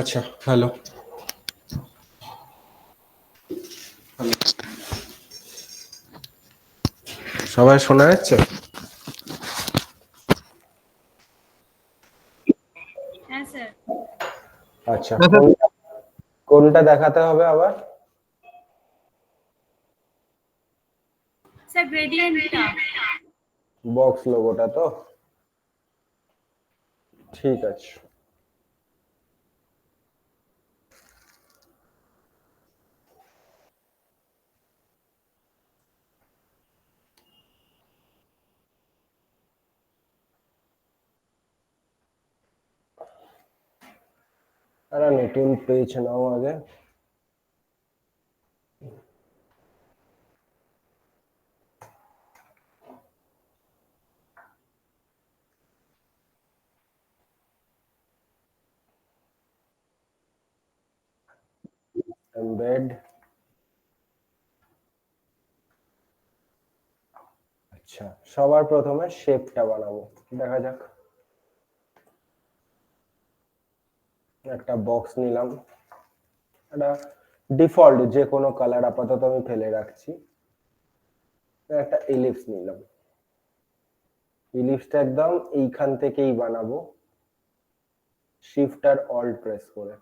আচ্ছা, হ্যালো। সবাই শোনা যাচ্ছে? হ্যাঁ স্যার। আচ্ছা, কোনটা দেখাতে হবে আবার? স্যার গ্রেডিয়েন্টটা। বক্স লোগোটা তো? ঠিক আছে। আরে নতুন পেজ নাও আগে। এমবেড। আচ্ছা, সবার প্রথমে শেপটা বানাবো। দেখা যাক। একটা বক্স নিলাম, একটা ডিফল্ট যে কোনো কালার আপাতত আমি ফেলে রাখছি। একটা ইলিপস নিলাম। ইলিপসটা একদম এইখান থেকেই বানাবো, শিফট আর অল্ট প্রেস করে।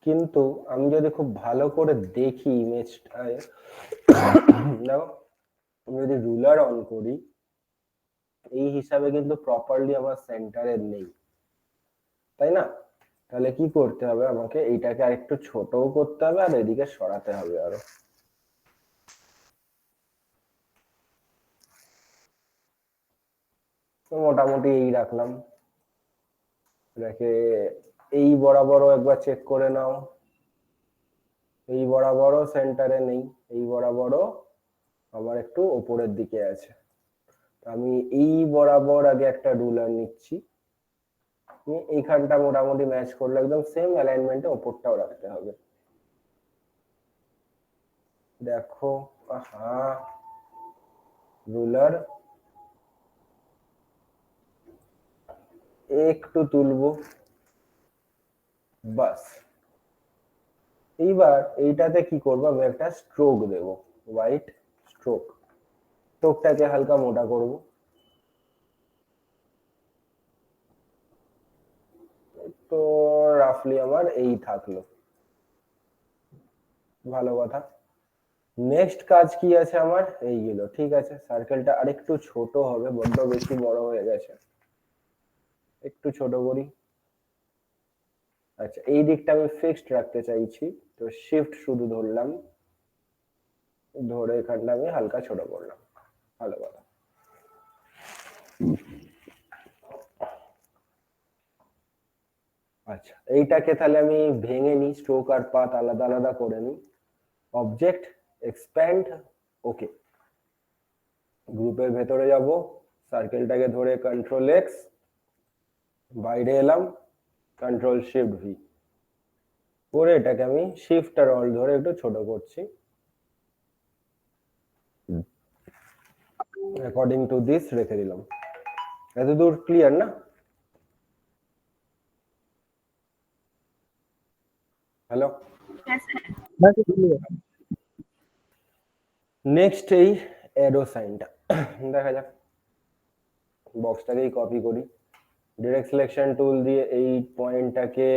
কিন্তু আমি যদি খুব ভালো করে দেখি ইমেজটায়, দেখো আমি যদি রুলার অন করি, এই হিসাবে কিন্তু প্রপারলি আমার সেন্টারে নেই, তাই না? তাহলে কি করতে হবে, আমাকে এইটাকে আরেকটু ছোটও করতে হবে আর এদিকে সরাতে হবে আরো। তো মোটামুটি এই রাখলাম। রেখে এই বরাবরও একবার চেক করে নাও। এই বরাবরও সেন্টারে নেই, এই বরাবরও আমার একটু উপরের দিকে আছে। আমি এই বরাবর আগে একটা রুলার নিচ্ছি। এইখানটা মোটামুটি ম্যাচ করলে একদম সেম অ্যালাইনমেন্টে ওপরটাও রাখতে হবে। দেখো, আহা, রুলার একটু তুলবো, বাস। এইবার এইটাতে কি করবো, আমি একটা স্ট্রোক দেব, হোয়াইট স্ট্রোক। স্ট্রোকটাকে হালকা মোটা করব। তো রাফলি আমার এই থাকলো, ভালো কথা। নেক্সট কাজ কি আছে আমার, এইগুলো ঠিক আছে। সার্কেলটা আরেকটু ছোট হবে, বড্ড বেশি বড় হয়ে গেছে, একটু ছোট করি। আচ্ছা, এই দিকটা আমি ফিক্সড রাখতে চাইছি, তো শিফট শুধু ধরলাম, ধরে এখানটা আমি হালকা ছোট করলাম, ভালো কথা। আচ্ছা, এইটাকে তাহলে আমি ভেঙে নিই, স্ট্রোক আর পাথ আলাদা আলাদা করে নিই। অবজেক্ট, এক্সপ্যান্ড, ওকে। গ্রুপের ভেতরে যাব, সার্কেলটাকে ধরে কন্ট্রোল এক্স, বাইরে এলাম, কন্ট্রোল শিফট ভি করে এটাকে আমি শিফট আর অল্ট ধরে একটু ছোট করছি, অ্যাকর্ডিং টু দিস রেখে দিলাম। এতদূর ক্লিয়ার না? হ্যালো। হ্যাঁ স্যার। নেক্সট এই অ্যারো সাইনটা দেখা যাক। বক্সটাকেই কপি করি, ডিরেক্ট সিলেকশন টুল দিয়ে এই পয়েন্টটাকে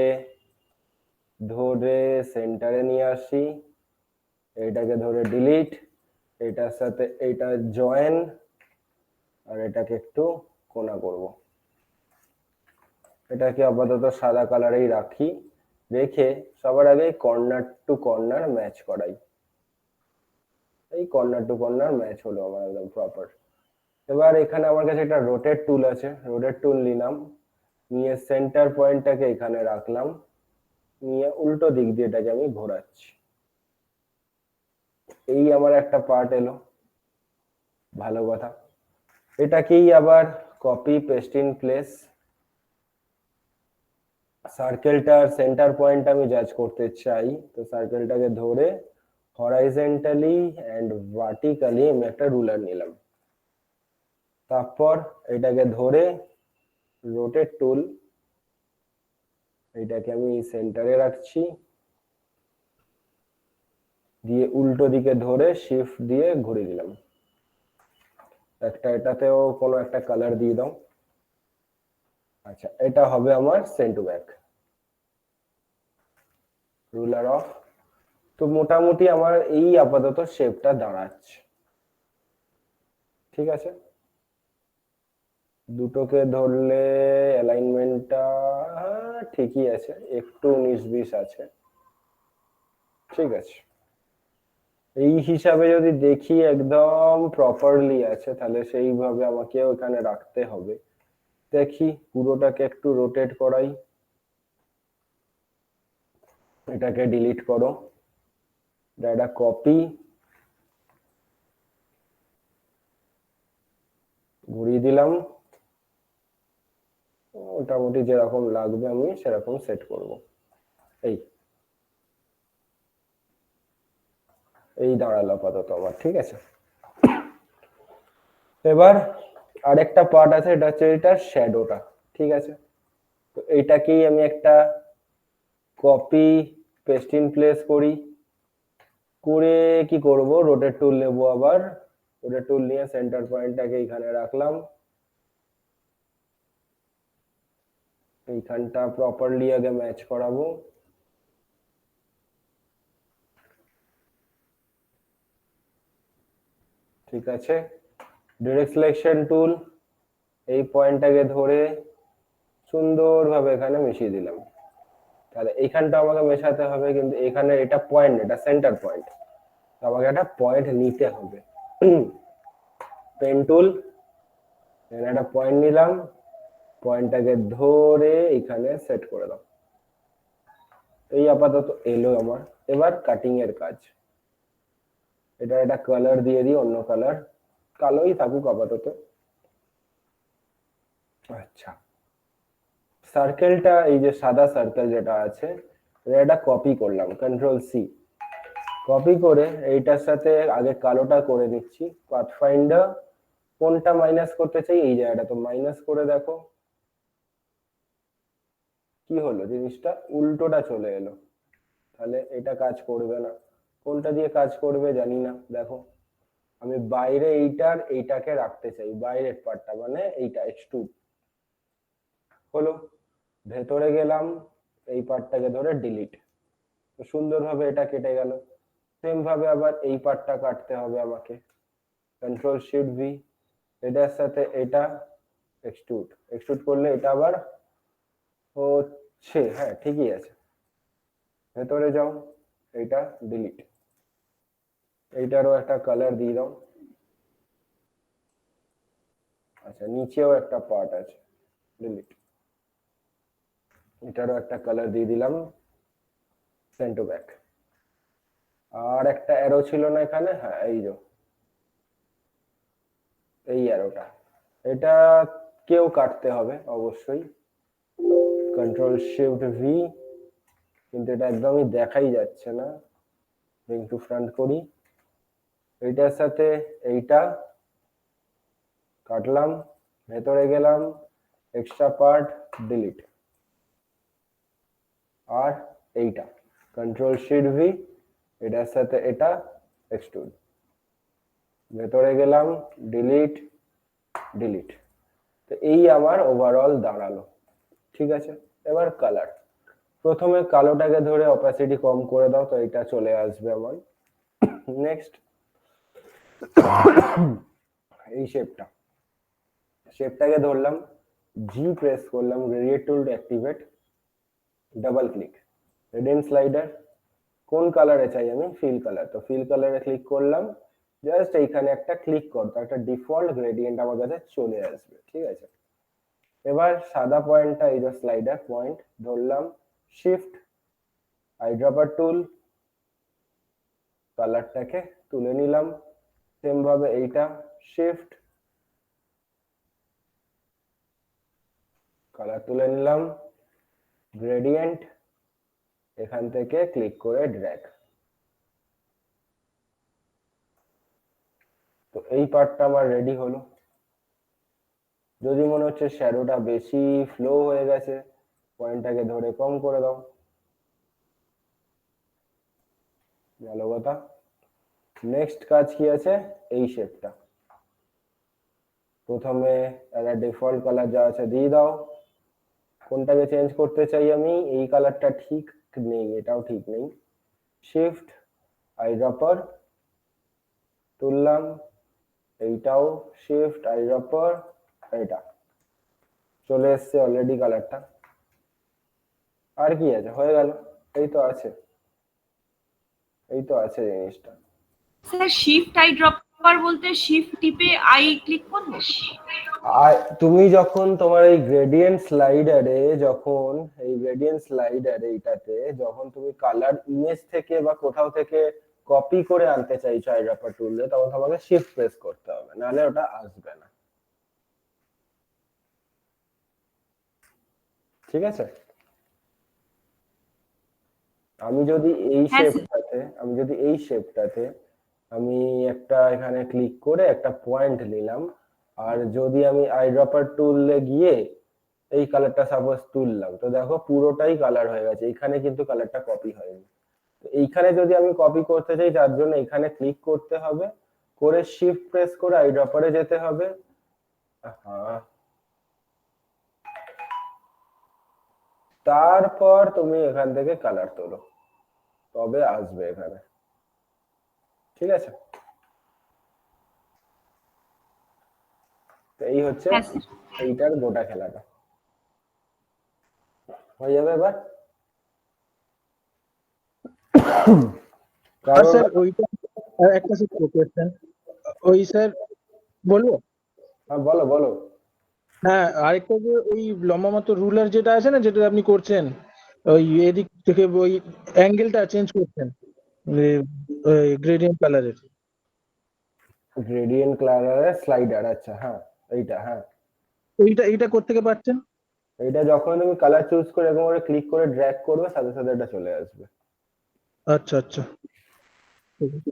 ধরে সেন্টারে নিয়ে আসি, এইটাকে ধরে ডিলিট, এটার সাথে এইটা জয়েন, আর এটাকে একটু কোনা করব। এটাকে আপাতত সাদা কালারেই রাখি, রেখে সবার আগে কর্নার টু কর্নার ম্যাচ করাই। এই কর্নার টু কর্নার ম্যাচ হলো আমার একদম প্রপার। এবার এখানে আমার কাছে একটা রোটেট টুল আছে, রোটেট টুল নিলাম, নিয়ে সেন্টার পয়েন্টটাকে এখানে রাখলাম, নিয়ে উল্টো দিক দিয়ে এটাকে আমি ঘোরাচ্ছি। এই আমার একটা পার্ট এলো, ভালো কথা। এটাকেই আবার কপি পেস্ট ইন প্লেস। সার্কেলটার সেন্টার পয়েন্ট আমি জাজ করতে চাই, তো সার্কেলটাকে ধরে হরাইজন্টালি এন্ড ভার্টিক্যালি আমি একটা রুলার নিলাম। তারপর এটাকে ধরে রোটেট টুল এইটাকে আমি সেন্টারে রাখছি, দিয়ে উল্টো দিকে ধরে শিফট দিয়ে ঘুরিয়ে দিলাম। একটা এটাতেও কোনো একটা কালার দিয়ে দাও। আচ্ছা, এটা হবে আমার send to back, ruler of. তো মোটামুটি আমার এই আপাতত শেপটা দাঁড়াচ্ছে, ঠিক আছে। দুটোকে ধরলে অ্যালাইনমেন্টটা ঠিকই আছে, একটু 19-20 আছে, ঠিক আছে। এই হিসাবে যদি দেখি একদম প্রপারলি আছে, তাহলে সেইভাবে আমাকে ওখানে রাখতে হবে। দেখি পুরোটাকে একটু রোটেট করাই, এটাকে ডিলিট করো, এটা কপি, ঘুরিয়ে দিলাম। মোটামুটি যেরকম লাগবে আমি সেরকম সেট করব। এই এই দাঁড়ালো আপাতত আমার, ঠিক আছে। এবার আরেকটা পার্ট আছে, এটা হচ্ছে এটা শ্যাডোটা, ঠিক আছে। তো এইটাকেই আমি একটা কপি পেস্ট ইন প্লেস করি, করে কি করব, রোটেট টুল নেব, আবার রোটেট টুল নিয়ে সেন্টার পয়েন্টটাকে এখানে রাখলাম, এইখানটা প্রপারলি আগে ম্যাচ করাবো। ঠিক আছে, ডিরেক্ট সিলেকশন টুল, এই পয়েন্টটাকে ধরে সুন্দরভাবে এখানে মিশিয়ে দিলাম। তাহলে এইখানটা আমাকে মেশাতে হবে, কিন্তু এখানে এটা পয়েন্ট, এটা সেন্টার পয়েন্ট, আমাকে একটা পয়েন্ট নিতে হবে। পেন টুল, এখানে একটা পয়েন্ট নিলাম, পয়েন্টটাকে ধরে এখানে সেট করে দাও। এই আপাতত এলো আমার। এবার কাটিং এর কাজ, এটা একটা কালার দিয়ে দিই, অন্য কালার, কালোই থাকুক আপাতত। আচ্ছা, সার্কেলটা, এই যে সাদা সার্কেল যেটা আছে, এটা কপি করলাম, কন্ট্রোল সি, কপি করে এইটার সাথে আগে কালোটা করে নিচ্ছি। পাথফাইন্ডার, কোনটা মাইনাস করতে চাই, এই জায়গাটা তো মাইনাস করে দেখো কি হলো, জিনিসটা উল্টোটা চলে এলো, তাহলে এটা কাজ করবে না। কোনটা দিয়ে কাজ করবে জানি না, দেখো আমি বাইরে এইটাকে রাখতে চাই, বাইরের পার্টটা মানে এইটা এক্সট্রুড হলো, ভেতরে গেলাম, এই পার্টটাকে ধরে ডিলিট, তো সুন্দরভাবে এটা কেটে গেল। সেম ভাবে আবার এই পার্টটা কাটতে হবে আমাকে, কন্ট্রোল শিফট ভি, এটার সাথে এটা এক্সট্রুড, এক্সট্রুড করলে এটা আবার হচ্ছে, হ্যাঁ ঠিকই আছে। ভেতরে যাও, এটা ডিলিট, এইটারও একটা কালার দিয়ে দাও। আচ্ছা, নিচেও একটা পার্ট আছে, ডিলিট, এটারও একটা কালার দিয়ে দিলাম, সেন্ড টু ব্যাক। আর একটা অ্যারো ছিল না এখানে, হ্যাঁ এই যে এই অ্যারোটা, এটা কেউ কাটতে হবে অবশ্যই, কন্ট্রোল শিফট ভি, কিন্তু এটা একদমই দেখাই যাচ্ছে না, ব্রিং টু ফ্রন্ট করি, এইটার সাথে এইটা কাটলাম, ভেতরে গেলাম, এক্সট্রা পার্ট ডিলিট, আর এইটা কন্ট্রোল শিফট ভি, এটার সাথে এটা এক্সট্রুড, ভেতরে গেলাম, ডিলিট ডিলিট। তো এই আমার ওভারঅল দাঁড়ালো, ঠিক আছে। এবার কালার, প্রথমে কালোটাকে ধরে অপাসিটি কম করে দাও, তো এটা চলে আসবে আমার। নেক্সট এই শেপটাকে ধরলাম, জি প্রেস করলাম, গ্রেডিয়েন্ট টুল activate, double click, radiant slider, কোন কালারে চাই আমি, ফিল কালার, তো ফিল কালারে ক্লিক করলাম, জাস্ট এইখানে একটা ক্লিক কর, তো একটা ডিফল্ট গ্রেডিয়েন্ট আমার কাছে চলে আসবে, ঠিক আছে। এবার সাদা পয়েন্টটা, এই যে স্লাইডার পয়েন্ট ধরলাম, শিফট আইড্রপার টুল, কালারটাকে তুলে নিলাম, সেম ভাবে এইটা শিফট, কালার তুলে নিলাম, গ্রেডিয়েন্ট, এখান থেকে ক্লিক করে ড্র্যাগ। তো এই পার্টটা আমার রেডি হলো। যদি মনে হচ্ছে শ্যাডোটা বেশি ফ্লো হয়ে গেছে, পয়েন্টটাকে ধরে কম করে দাও, ভালো কথা। নেক্সট কাজ কি আছে, এই শেপটা প্রথমে একটা ডিফল্ট কালার যা আছে দিয়ে দাও। কোনটাকে চেঞ্জ করতে চাই আমি, এই কালারটা ঠিক নেই, এটাও ঠিক নেই। শিফট আইড্রপার তুললাম, এইটাও শিফট আইড্রপার, এটা চলে এসছে অলরেডি কালারটা। আর কি আছে, হয়ে গেল। এই তো আছে, এই তো আছে জিনিসটা। স্যার শিফট আই ড্রপার বলতে শিফট টিপে আই ক্লিক করব? আর তুমি যখন তোমার এই গ্রেডিয়েন্ট স্লাইডারে, যখন এই গ্রেডিয়েন্ট স্লাইডারে এইটাতে যখন তুমি কালার ইমেজ থেকে বা কোথাও থেকে কপি করে আনতে চাইছো আইড্রপার টুল দিয়ে, তখন তোমাকে শিফট প্রেস করতে হবে, নাহলে ওটা আসবে না। ঠিক আছে? আমি যদি এই হ্যাঁ স্যার। শেপটাতে, আমি একটা এখানে ক্লিক করে একটা পয়েন্ট নিলাম, আর যদি আমি আইড্রপার টুলে গিয়ে এই কালারটা সাপোজ তুললাম, তো দেখো পুরোটাই কালার হয়ে গেছে, এখানে কিন্তু কালারটা কপি হয়নি। তো এইখানে যদি আমি কপি করতে চাই, তার জন্য এখানে ক্লিক করতে হবে, করে শিফট প্রেস করে আইড্রপারে যেতে হবে। হ্যাঁ, তারপর তুমি এখান থেকে কালার তোলো, তবে আসবে এখানে। ঠিক আছে? তো এই হচ্ছে হ্যাঁ স্যার। এইটার গোটা খেলাটা। হয়ে যাবে এবার। আর কারণ স্যার ওইটা একটা স্যার কোয়েশ্চেন, ওই স্যার বলবো? হ্যাঁ, বলো বলো। হ্যাঁ, আরেকটা যে ওই লম্বা মতো রুলার যেটা আছে না, যেটা আপনি করছেন, ওই এদিক থেকে ওই অ্যাঙ্গেলটা চেঞ্জ করছেন গ্রেডিয়েন্ট কালারের, গ্রেডিয়েন্ট কালারের স্লাইডার, আচ্ছা হ্যাঁ, এইটা হ্যাঁ। এইটা কোত্থেকে পাচ্ছেন? এটা যখন তুমি কালার চুজ করে এরকম করে ক্লিক করে ড্র্যাগ করবে, সাথে সাথে এটা চলে আসবে। আচ্ছা আচ্ছা, ঠিক আছে।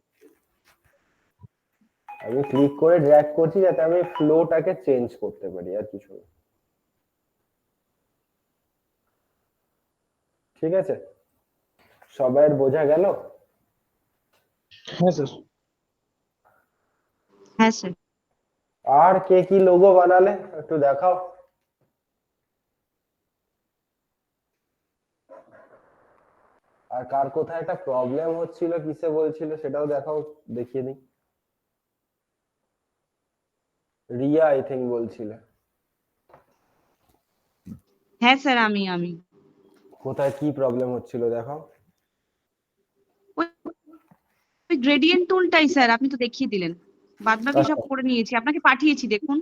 আমি ক্লিক করে ড্র্যাগ করছি যাতে আমি ফ্লোটাকে চেঞ্জ করতে পারি, আর কিছু না। ঠিক আছে? সবাইয়ের বোঝা গেল? হ্যাঁ স্যার। হ্যাঁ স্যার। আর কে কি লোগো বানালে একটু দেখাও। আর কার কোথায় একটা প্রবলেম হচ্ছিল, কিসে বলছিল, সেটাও দেখাও, দেখিয়ে দিই। রিয়া আই থিঙ্ক বলছিল। হ্যাঁ স্যার, আমি কোথায় কি প্রবলেম হচ্ছিল দেখাও। ওই গ্রেডিয়েন্ট টুলটাই স্যার, আপনি তো দেখিয়ে দিলেন, বাদ বাকি সব আচ্ছা, করে নিয়েছি, আপনাকে পাঠিয়েছি দেখুন।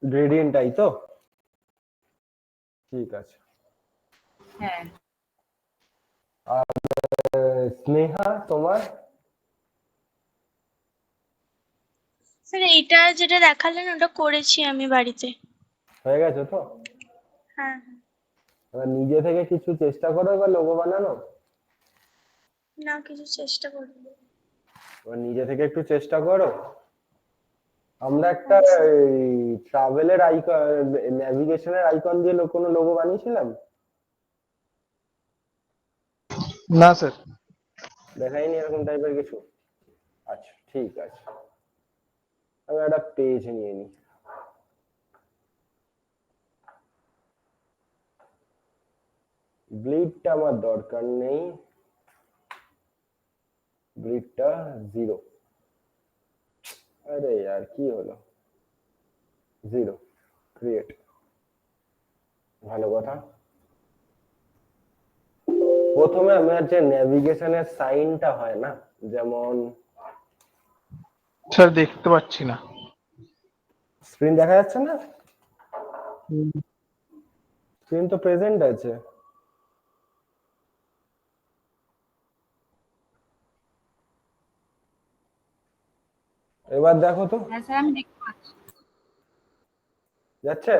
গ্রেডিয়েন্টটাই তো? ঠিক আছে। হ্যাঁ আর স্নেহা তোমার? স্যার এইটা যেটা দেখালেন ওটা করেছি আমি বাড়িতে। হয়ে গেছে তো? হ্যাঁ। এবার নিজে থেকে কিছু চেষ্টা করো এবার লোগো বানানো। না, কিছু চেষ্টা করিনি। এবার নিজে থেকে একটু চেষ্টা করো। আমরা একটা হ্যাঁ স্যার। ট্রাভেলের আইকন, ন্যাভিগেশনের আইকন দিয়ে কোনো লোগো বানিয়েছিলাম, না স্যার। দেখাইনি এরকম টাইপের কিছু? আচ্ছা ঠিক আছে, আমি একটা পেজ নিয়ে নিই। ব্লিডটা আমার দরকার নেই, ব্লিডটা 0। আরে यार কি হলো, 0 ক্রিয়েট, ভালো কথা। প্রথমে আমার যে নেভিগেশনের সাইনটা হয় না, যেমন স্যার দেখতে পাচ্ছি না। স্ক্রিন দেখা যাচ্ছে না? স্ক্রিন তো প্রেজেন্ট আছে। এবার দেখো তো, হ্যাঁ স্যার, আমি দেখতে পাচ্ছি। যাচ্ছে?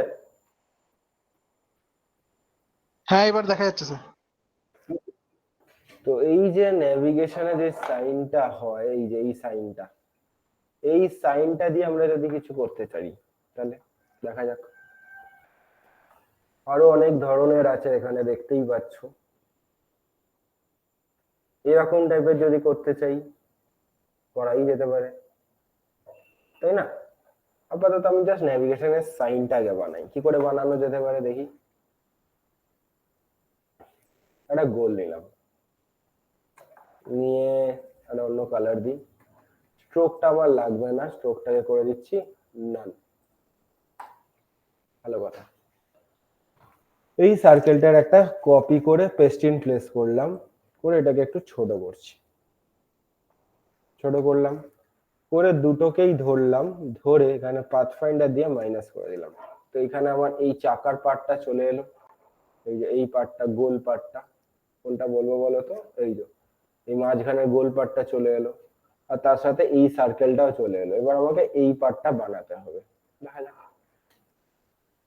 হ্যাঁ, এবার দেখা যাচ্ছে স্যার। তো এই যে নেভিগেশনে যে সাইনটা হয়, এই যে এই সাইনটা, এই সাইনটা দিয়ে আমরা যদি কিছু করতে চাই, তাহলে দেখা যাক। আরো অনেক ধরনের আছে এখানে দেখতেই পাচ্ছ। এরকম টাইপের যদি করতে চাই করাই যেতে পারে, তাই না? আপাতত আমি জাস্ট ন্যাভিগেশনের সাইনটাকে বানাই, কি করে বানানো যেতে পারে দেখি। একটা গোল নিলাম, নিয়ে একটা অন্য কালার দিই। স্ট্রোকটা আমার লাগবে না, স্ট্রোকটাকে করে দিচ্ছি নান। ভালো কথা। এই সার্কেলটার একটা কপি করে পেস্ট ইন প্লেস করলাম, করে এটাকে একটু ছোট করছি, ছোট করলাম, করে দুটোকেই ধরলাম, ধরে এখানে পাথফাইন্ডার দিয়ে মাইনাস করে দিলাম। তো এখানে আমার এই চাকার পার্টটা চলে এলো, এই যে এই পার্টটা, গোল পার্টটা, কোনটা বলবো বলো তো, এই যে এই মাঝখানের গোল পার্টটা চলে এলো, আর তার সাথে এই সার্কেলটাও চলে এলো। এবার আমাকে এই পার্টটা বানাতে হবে।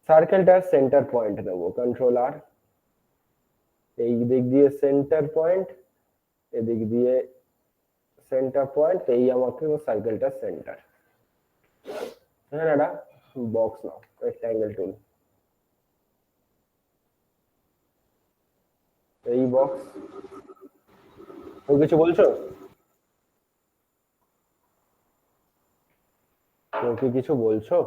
সার্কেলটার সেন্টার পয়েন্ট দেবো, কন্ট্রোল আর, এই দিক দিয়ে সেন্টার পয়েন্ট, এদিক দিয়ে সেন্টার পয়েন্ট, এই আমাকে সার্কেলটার সেন্টার। হ্যাঁ একটা বক্স নাও, রেক্ট্যাঙ্গেল টুল, এই বক্স। তুমি কিছু বলছো? কেউ কি কিছু বলছো?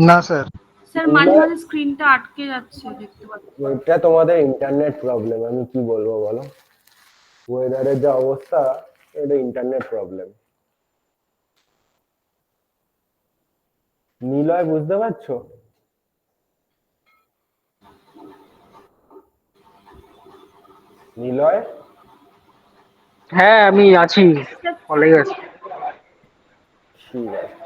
না স্যার। স্যার মাঝে মাঝে স্ক্রিনটা আটকে যাচ্ছে দেখতে পাচ্ছি। এটা তোমাদের ইন্টারনেট প্রবলেম, আমি কি বলবো বলো, ওয়েদারের যা অবস্থা, এটা ইন্টারনেট প্রবলেম। নিলয় বুঝতে পারছো? নিলয়? হ্যাঁ আমি আছি, কলেজ আছি। ঠিক আছে।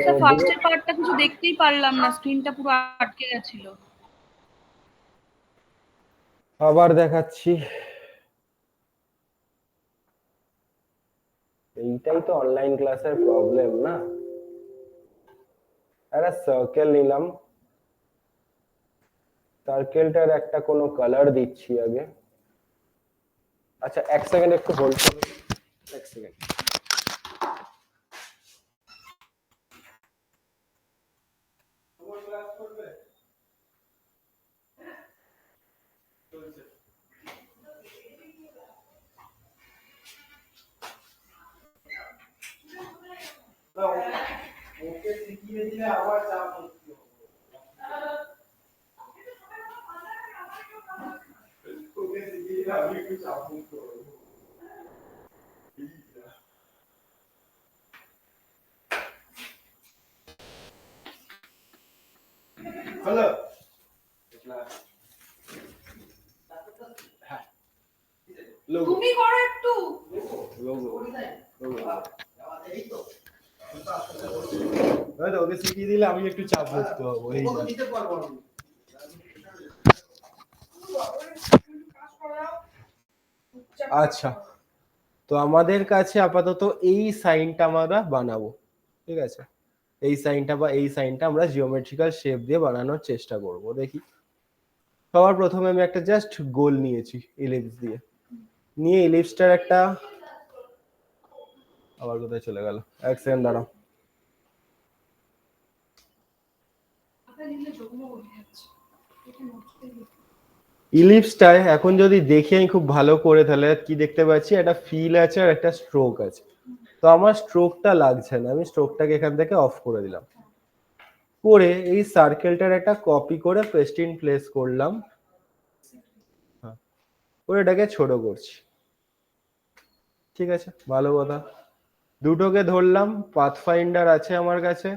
স্যার ফার্স্টের পার্টটা কিছু দেখতেই পারলাম না, স্ক্রিনটা পুরো আটকে গেছিল। আবার দেখাচ্ছি। এইটাই তো অনলাইন ক্লাসের প্রবলেম না। একটা সার্কেল নিলাম, সার্কেলটার একটা কোনো কালার দিচ্ছি আগে। আচ্ছা এক সেকেন্ড একটু হোল্ড করুন, এক সেকেন্ড। ওকে শিখিয়ে দিলে আবার চাপ মুক্তি হবে। ওকে শিখিয়ে দিলে আমি একটু চাপ মুক্ত হবো। হ্যালো, তুমি করো একটু। ওকে শিখিয়ে দিলে আমি একটু চাপ মুক্ত হবো। এই আচ্ছা, তো আমাদের কাছে আপাতত এই সাইনটা আমরা বানাবো, ঠিক আছে? এই সাইনটা বা এই সাইনটা আমরা জিওমেট্রিক্যাল শেপ দিয়ে বানানোর চেষ্টা করব। দেখি, সবার প্রথমে আমি একটা জাস্ট গোল নিয়েছি ইলিপস দিয়ে, নিয়ে ইলিপসটার একটা, আবার কোথায় চলে গেল, এক সেকেন্ড দাঁড়াও। ইলিপসটায় এখন যদি দেখি আমি খুব ভালো করে, তাহলে কি দেখতে পাচ্ছি, একটা ফিল আছে আর একটা স্ট্রোক আছে। তো আমার স্ট্রোকটা লাগছে না, আমি স্ট্রোকটাকে এখান থেকে অফ করে দিলাম, করে এই সার্কেলটার একটা কপি করে পেস্ট ইন প্লেস করলাম, করে এটাকে ছোট করছি। ঠিক আছে, ভালো কথা। দুটোকে ধরলাম, পাথফাইন্ডার আছে আমার কাছে,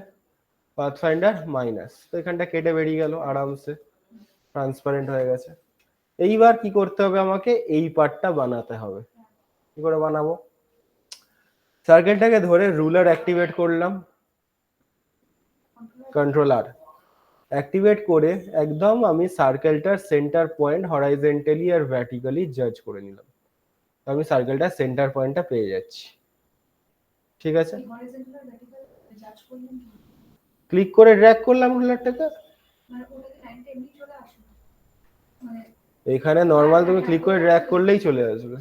পাথফাইন্ডার মাইনাস, তো এখানটা কেটে বেরিয়ে গেল আরামসে, ট্রান্সপারেন্ট হয়ে গেছে। এইবার কি করতে হবে, আমাকে এই পার্টটা বানাতে হবে। কি করে বানাবো? সার্কেলটাকে ধরে রুলার অ্যাক্টিভেট করলাম, কন্ট্রোল আর অ্যাক্টিভেট করে একদম আমি সার্কেলটার সেন্টার পয়েন্ট হরাইজন্টালি আর ভার্টিক্যালি জাজ করে নিলাম। আমি সার্কেলটার সেন্টার পয়েন্টটা পেয়ে যাচ্ছি। ঠিক আছে, ক্লিক করে ড্র্যাগ করলাম রুলারটাকে, এখানে নরমাল তুমি ক্লিক করে ড্র্যাগ করলেই চলে আসবে।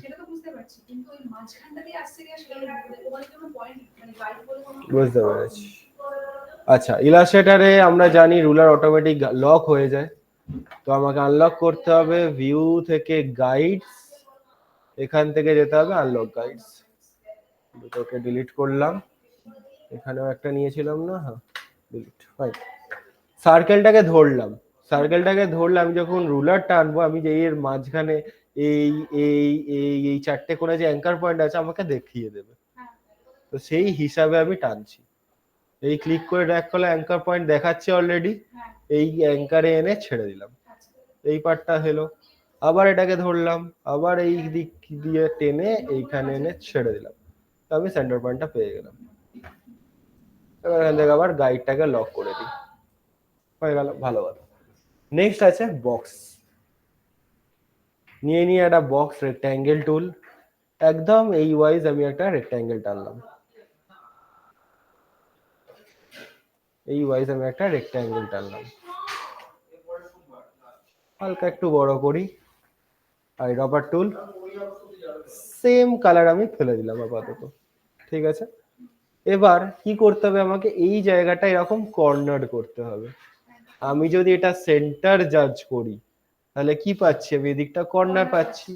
বুঝতে পেরেছি। আচ্ছা, ইলাস্ট্রেটরে আমরা জানি রুলার অটোমেটিক লক হয়ে যায়, তো আমাকে আনলক করতে হবে ভিউ থেকে গাইডস, এখান থেকে যেতে হবে আনলক গাইডস, দুটোকে ডিলিট করলাম, এখানেও একটা নিয়েছিলাম না, হ্যাঁ ডিলিট, ফাইন। সার্কেলটাকে ধরলাম, আমি যখন রুলার টানবো, আমি যে এর মাঝখানে এই এই এই এই চারটে কোণে যে অ্যাঙ্কার পয়েন্ট আছে আমাকে দেখিয়ে দেবে, তো সেই হিসাবে আমি টানছি। এই ক্লিক করে ড্র্যাগ করলে অ্যাঙ্কার পয়েন্ট দেখাচ্ছে অলরেডি, এই অ্যাঙ্কারে এনে ছেড়ে দিলাম, এই পার্টটা হলো। আবার এটাকে ধরলাম, আবার এই দিক দিয়ে টেনে এইখানে এনে ছেড়ে দিলাম, তো আমি সেন্টার পয়েন্টটা পেয়ে গেলাম। এবার এখান থেকে আবার গাইডটাকে লক করে দিই, হয়ে গেল, ভালো কথা। নেক্সট আছে বক্স, নিয়ে একটা বক্স রেক্ট্যাঙ্গেল টুল, একদম এই ওয়াইজ আমি একটা রেক্ট্যাঙ্গেল টানলাম, হালকা একটু বড় করি, আর রবার টুল সেম কালার আমি ফেলে দিলাম আপাতত, ঠিক আছে। এবার কি করতে হবে আমাকে, এই জায়গাটা এরকম কর্নার করতে হবে। আমি যদি এটা সেন্টার জাজ করি তাহলে কি পাচ্ছি, আমি এদিকটা কর্নার পাচ্ছি,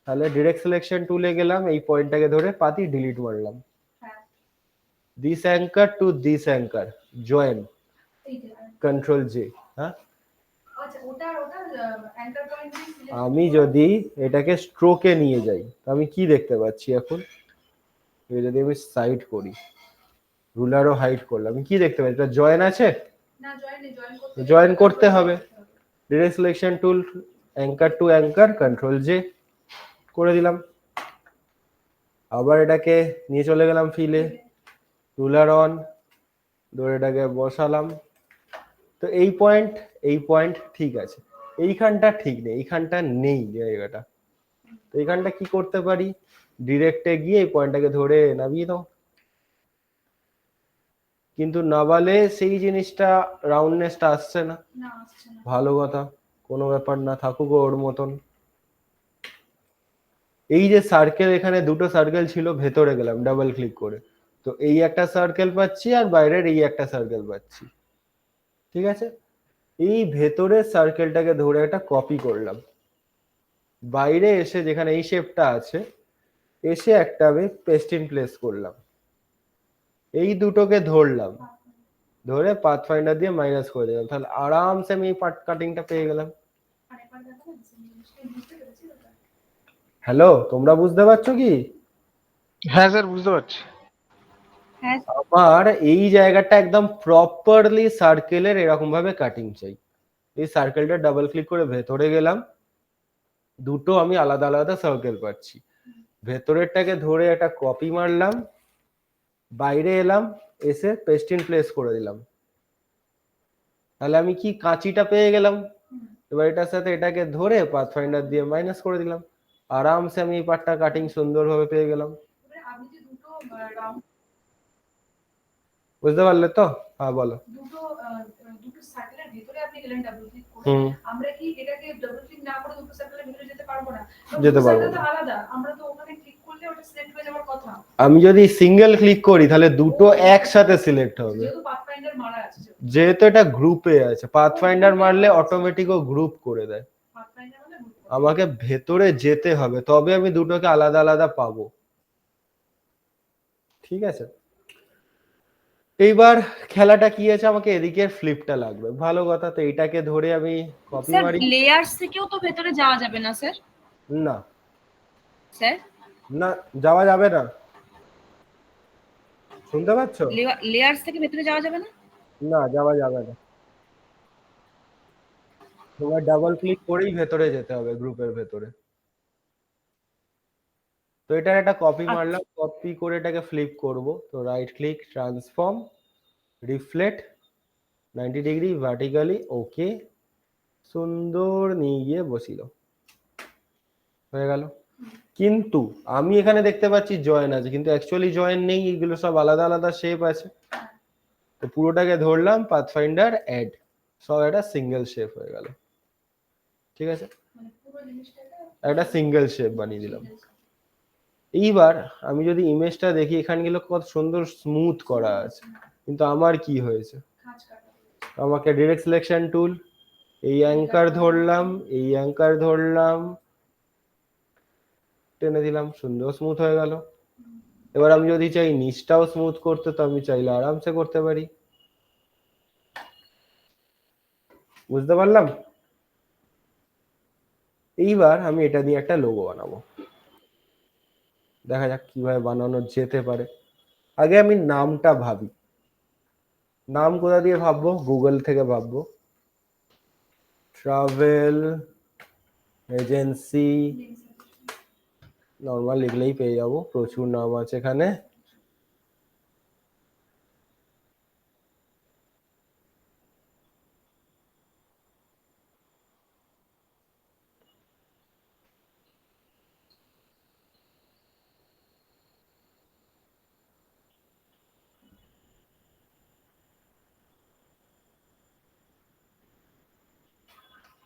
তাহলে ডিরেক্ট সিলেকশন টুলে গেলাম, এই পয়েন্টটাকে ধরে পাতি ডিলিট মারলাম, this anchor to this anchor join, control J. হ্যাঁ, আমি যদি এটাকে স্ট্রোকে নিয়ে যাই আমি কি দেখতে পাচ্ছি এখন, যদি আমি সাইড করি, রুলারও হাইড করলাম, আমি কি দেখতে পাচ্ছি, এটা জয়েন আছে, জয়েন করতে হবে, direct selection tool, anchor two anchor, control J করে দিলাম। আবার এটাকে নিয়ে চলে গেলাম ফিলে, রুলার অন, ধরে এটাকে বসালাম, তো এই পয়েন্ট ঠিক আছে, এইখানটা ঠিক নেই, এইখানটা নেই জায়গাটা, তো এইখানটা কি করতে পারি, ডিরেক্টে গিয়ে এই পয়েন্টটাকে ধরে নামিয়ে দাও, কিন্তু নাবালে সেই জিনিসটা রাউন্ডনেসটা আসছে না, ভালো কথা, কোনো ব্যাপার না, থাকুক ওর মতন। এই যে সার্কেল, এখানে দুটো সার্কেল ছিল, ভেতরে গেলাম ডাবল ক্লিক করে, তো এই একটা সার্কেল পাচ্ছি আর বাইরের এই একটা সার্কেল পাচ্ছি, ঠিক আছে। এই ভেতরের সার্কেলটাকে ধরে একটা কপি করলাম, বাইরে এসে যেখানে এই শেপটা আছে এসে একটা আমি পেস্টিন প্লেস করলাম, এই দুটোকে ধরলাম, ধরে পাথফাইন্ডার দিয়ে মাইনাস করে দিলাম, তাহলে আরামসে আমি এই পার্ট কাটিংটা পেয়ে গেলাম। হ্যালো, তোমরা বুঝতে পারছো কি? হ্যাঁ স্যার, বুঝতে পারছি। হ্যাঁ আমার এই জায়গাটা একদম প্রপারলি সার্কেলের এরকম ভাবে কাটিং চাই। এই সার্কেলটা ডাবল ক্লিক করে ভেতরে গেলাম, দুটো আমি আলাদা আলাদা সার্কেল পাচ্ছি, ভেতরেরটাকে ধরে একটা কপি মারলাম, বাইরে এলাম, এসে পেস্টিন প্লেস করে দিলাম, তাহলে আমি কি কাঁচিটা পেয়ে গেলাম। এবার এটার সাথে এটাকে ধরে পাথফাইন্ডার দিয়ে মাইনাস করে দিলাম, আরামসে আমি এই পার্টটা কাটিং সুন্দরভাবে পেয়ে গেলাম। বুঝতে পারলে তো? হ্যাঁ বলো। দুটো সার্কেলের ভিতরে আপনি গেলেন ডাবল ক্লিক করে, হুম, আমরা কি এটাকে ডাবল ক্লিক না করে দুটো সার্কেলের ভিতরে যেতে পারবো না? যেতে পারবো সার্কেল তো না। আলাদা, আমরা তো ওখানে ক্লিক করলে ওটা সিলেক্ট হয়ে যাওয়ার কথা, আমি যদি সিঙ্গেল ক্লিক করি তাহলে দুটো একসাথে সিলেক্ট হবে, যেহেতু পাথফাইন্ডার মারা আছে, যেহেতু এটা গ্রুপে আছে। পাথফাইন্ডার মারলে অটোমেটিক ও গ্রুপ করে দেয়, পাথফাইন্ডার মানে group করে। আমাকে ভেতরে যেতে হবে, তবে আমি দুটোকে আলাদা আলাদা পাবো, ঠিক আছে। এইবার খেলাটা কি আছে, আমাকে এদিকে ফ্লিপটা লাগবে, ভালো কথা, তো এইটাকে ধরে আমি কপি স্যার মারি। লেয়ার্স থেকেও তো ভেতরে যাওয়া যাবে না স্যার? না স্যার না, যাওয়া যাবে না, শুনতে পাচ্ছ? লেয়ার্স থেকে ভেতরে যাওয়া যাবে না? না, যাওয়া যাবে না, তোমার ডাবল ক্লিক করেই ভেতরে যেতে হবে গ্রুপের ভেতরে। তো এটার একটা কপি মারলাম, কপি করে এটাকে ফ্লিপ করব, তো right click, transform, reflect 90 degree vertically, okay, সুন্দর নিয়ে গিয়ে বসিল, হয়ে গেল। কিন্তু আমি এখানে দেখতে পাচ্ছি জয়েন আছে, কিন্তু অ্যাকচুয়ালি জয়েন নেই, এগুলো সব আলাদা আলাদা শেপ আছে, তো পুরোটাকে ধরলাম, পাথফাইন্ডার অ্যাড, সব একটা সিঙ্গেল শেপ হয়ে গেল, ঠিক আছে, একটা সিঙ্গেল শেপ বানিয়ে দিলাম। এইবার আমি যদি ইমেজটা দেখি, এখানে গেলে কত সুন্দর স্মুথ করা আছে, কিন্তু আমার কি হয়েছে, আমাকে ডিরেক্ট সিলেকশন টুল, এই অ্যাঙ্কার ধরলাম, এই অ্যাঙ্কার ধরলাম, টেনে দিলাম, সুন্দর স্মুথ হয়ে গেল। এবার আমি যদি চাই নিচটাও স্মুথ করতে, তো আমি চাইলে আরামসে করতে পারি। বুঝতে পারলাম? এইবার আমি এটা দিয়ে একটা লোগো বানাবো, দেখা যাক কিভাবে বানানো যেতে পারে। আগে আমি নামটা ভাবি, নাম কোথা দিয়ে ভাববো? গুগল থেকে ভাববো। ট্রাভেল এজেন্সি নর্মাল লিখলেই পেয়ে যাবো, প্রচুর নাম আছে এখানে।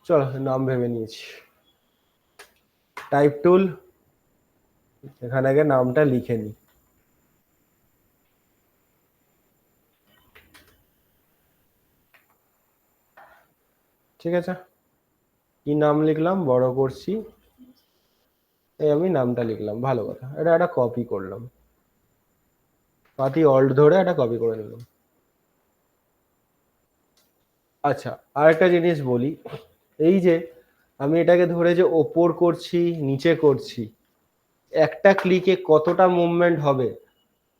চলো নাম ভেবে নিয়েছি। টাইপ টুল, এখানে আগে নামটা লিখে নি। ঠিক আছে, কি নাম লিখলাম? বড় করছি, এই আমি নামটা লিখলাম, ভালো কথা। এটা একটা কপি করলাম, পাতি অল্ট ধরে একটা কপি করে নিলাম। আচ্ছা, আরেকটা জিনিস বলি, এই যে আমি এটাকে ধরে যে ওপর করছি নিচে করছি, একটা ক্লিকে কতটা মুভমেন্ট হবে,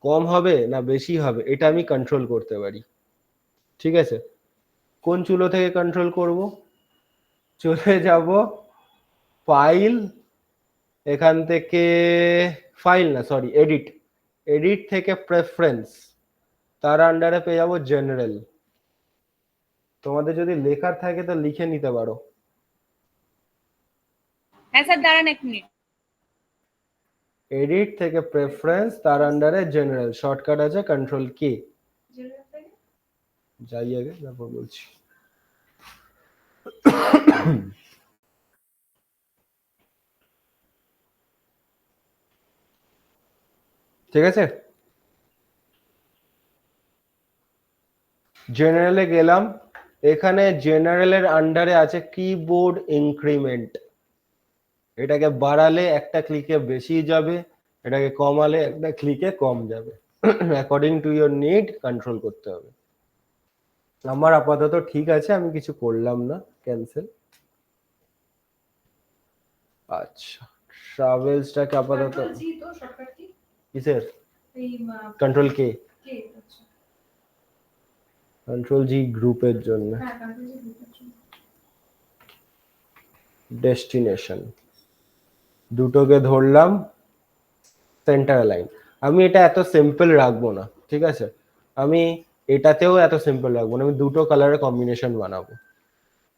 কম হবে না বেশি হবে, এটা আমি কন্ট্রোল করতে পারি। ঠিক আছে, কোন চুলো থেকে কন্ট্রোল করব? চলে যাব ফাইল, এখান থেকে ফাইল না সরি এডিট, এডিট থেকে প্রেফারেন্স, তার আন্ডারে পেয়ে যাবো জেনারেল। তোমাদের যদি লেখার থাকে তো লিখে নিতে পারো। হ্যাঁ স্যার দাঁড়ান এক মিনিট। এডিট থেকে প্রেফারেন্স, তার আন্ডারে জেনারেল, শর্টকাট আছে কন্ট্রোল কে। যাই আগে তারপর বলছি। ঠিক আছে, জেনারেলে গেলাম, এখানে জেনারেলের আন্ডারে আছে কিবোর্ড ইনক্রিমেন্ট, এটাকে বাড়ালে একটা ক্লিকে বেশি যাবে, এটাকে কমালে একটা ক্লিকে কম যাবে, according to your need control করতে হবে। আমার আপাতত ঠিক আছে, আমি কিছু করলাম না, ক্যান্সেল। আচ্ছা, ট্রাভেলসটাকে আপাতত কিসের? কন্ট্রোল কে, কন্ট্রোল জি গ্রুপের জন্য। ডেস্টিনেশন দুটোকে ধরলাম, সেন্টার লাইন। আমি এটা এত সিম্পল রাখবো না, ঠিক আছে, আমি এটাতেও এত সিম্পল রাখবো না, আমি দুটো কালারের কম্বিনেশন বানাবো।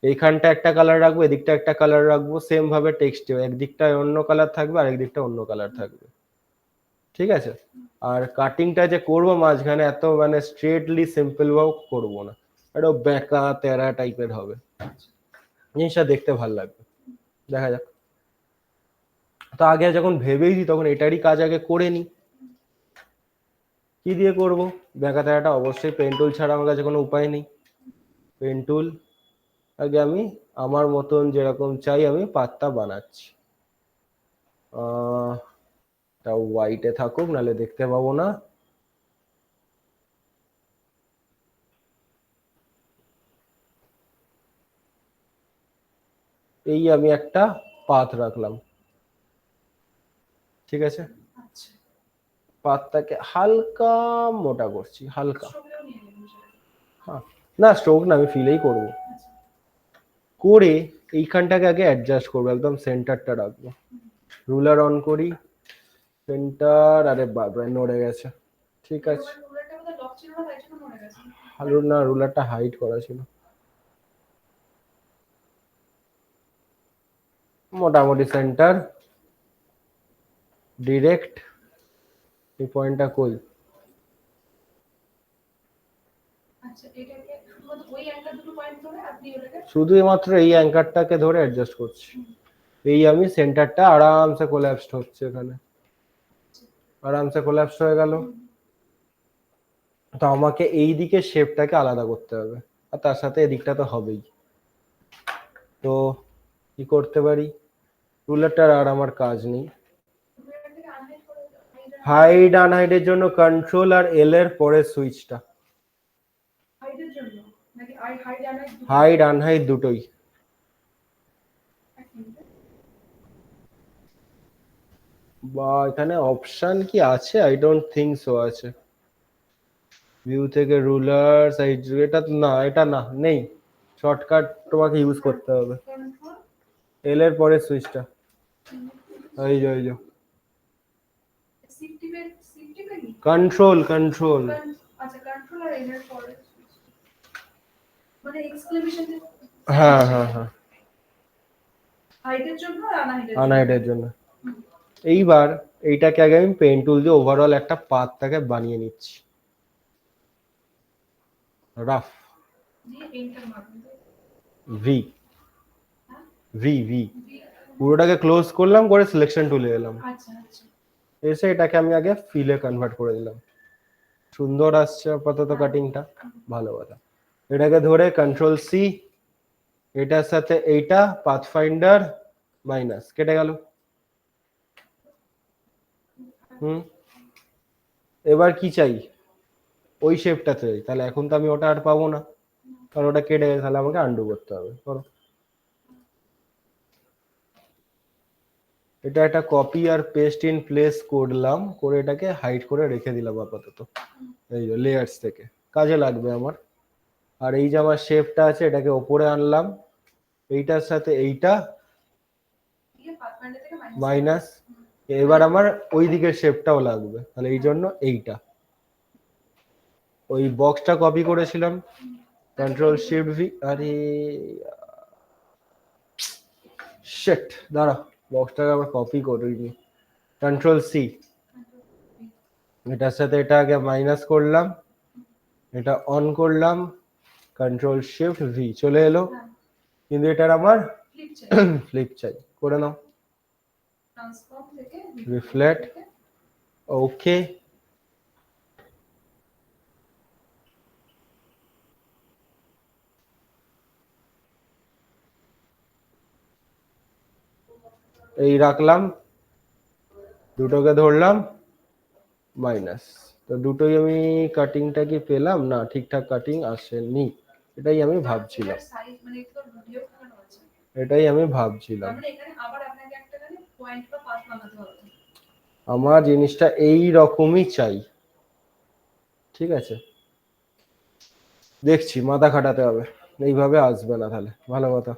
এইখানটা একটা কালার রাখবো, এদিকটা একটা কালার রাখবো, সেম ভাবে টেক্সটেও একদিকটায় অন্য কালার থাকবে আর একদিকটা অন্য কালার থাকবে। ঠিক আছে, আর কাটিংটা যে করবো মাঝখানে এত মানে স্ট্রেটলি সিম্পল ভাবে করবো না, একটা বেঁকা তেরা টাইপের হবে, জিনিসটা দেখতে ভালো লাগবে। দেখা যাক, তো আগে যখন ভেবেই দিই তখন এটারই কাজ আগে করে নি। কি দিয়ে করব? বেঁকা তেরাটা অবশ্যই পেন টুল ছাড়া আমার কাছে কোনো উপায় নেই। পেন টুল, আগে আমি আমার মতন যেরকম চাই আমি পাতটা বানাচ্ছি। তা হোয়াইটে থাকুক, নাহলে দেখতে পাবো না। এই আমি একটা পাত রাখলাম, ঠিক আছে, পাতটাকে হালকা মোটা করছি, হালকা, হ্যাঁ না স্ট্রোক না, আমি ফিলেই করবো, করে এইখানটাকে আগে অ্যাডজাস্ট করবো, একদম সেন্টারটা রাখবো। রুলার অন করি, সেন্টার, আরে বাবা নড়ে গেছে, ঠিক আছে, না রুলারটা হাইড করা ছিল, মোটামুটি সেন্টার ডিরেক্ট। এই পয়েন্টটা কই? শুধুমাত্র এই অ্যাঙ্কারটাকে ধরে অ্যাডজাস্ট করছি, এই আমি সেন্টারটা আরামসে কোল্যাপসড হচ্ছে, এখানে আরামসে কোল্যাপসড হয়ে গেল। তো আমাকে এই দিকে শেপটাকে আলাদা করতে হবে, আর তার সাথে এদিকটা তো হবেই। তো কি করতে পারি, রুলারটার আর আমার কাজ নেই। হাইড আনহাইডের জন্য কন্ট্রোল আর এল এর পরে সুইচটা, হাইড আনহাইড দুটোই। বা এখানে অপশন কি আছে? আই ডোন্ট থিঙ্ক সো আছে। ভিউ থেকে রুলার সাইড, এটা না, এটা না, নেই। শর্টকাট তোমাকে ইউজ করতে হবে, এল এর পরে সুইচটা। এই যে কন্ট্রোল কন্ট্রোল, হ্যাঁ হ্যাঁ হ্যাঁ, আনহাইডের জন্য। এইবার এইটাকে আগে আমি পেন টুল দিয়ে ওভারঅল একটা পাথটাকে বানিয়ে নিচ্ছি, রাফ। ভি ভি ভি পুরোটাকে ক্লোজ করলাম, করে সিলেকশন টুলে এলাম, এসে এটাকে আমি আগে ফিলে কনভার্ট করে দিলাম। সুন্দর আসছে আপাতত কাটিংটা, ভালো কথা। এটাকে ধরে কন্ট্রোল সি, এটার সাথে এইটা পাথফাইন্ডার মাইনাস, কেটে গেল। এবার কি চাই? ওই শেপটা চাই। তাহলে এখন তো আমি ওটা আর পাবো না, কারণ ওটা কেটে গেছে, তাহলে আমাকে আন্ডু করতে হবে। করো। এটা একটা কপি আর পেস্ট ইন প্লেস করলাম, করে এটাকে হাইড করে রেখে দিলাম আপাতত এই যে লেয়ার্স থেকে, কাজে লাগবে আমার। আর এই যে আমার শেপটা আছে, এটাকে ওপরে আনলাম, এইটার সাথে এইটা মাইনাস। এবার আমার ওই দিকের শেপটাও লাগবে, তাহলে এই জন্য এইটা, ওই বক্সটা কপি করেছিলাম, কন্ট্রোল শিফট ভি। আরে শিট, দাঁড়া, বক্সটাকে আবার কপি করিনি। কন্ট্রোল সি, এটার সাথে এটা আগে মাইনাস করলাম, এটা অন করলাম, কন্ট্রোল শিফট ভি, চলে এলো। কিন্তু এটার আমার ফ্লিপ চাই, করে নাও। রিফ্লেক্ট, ওকে। এই রাখলাম, দুটোকে ধরলাম মাইনাস। তো দুটোই আমি কাটিংটা কি পেলাম না? ঠিকঠাক কাটিং আসেনি, এটাই আমি ভাবছিলাম, এটাই আমি ভাবছিলাম। আমার জিনিসটা এই রকমই চাই, ঠিক আছে? দেখছি, মাথা খাটাতে হবে, এইভাবে আসবে না, তাহলে ভালো কথা।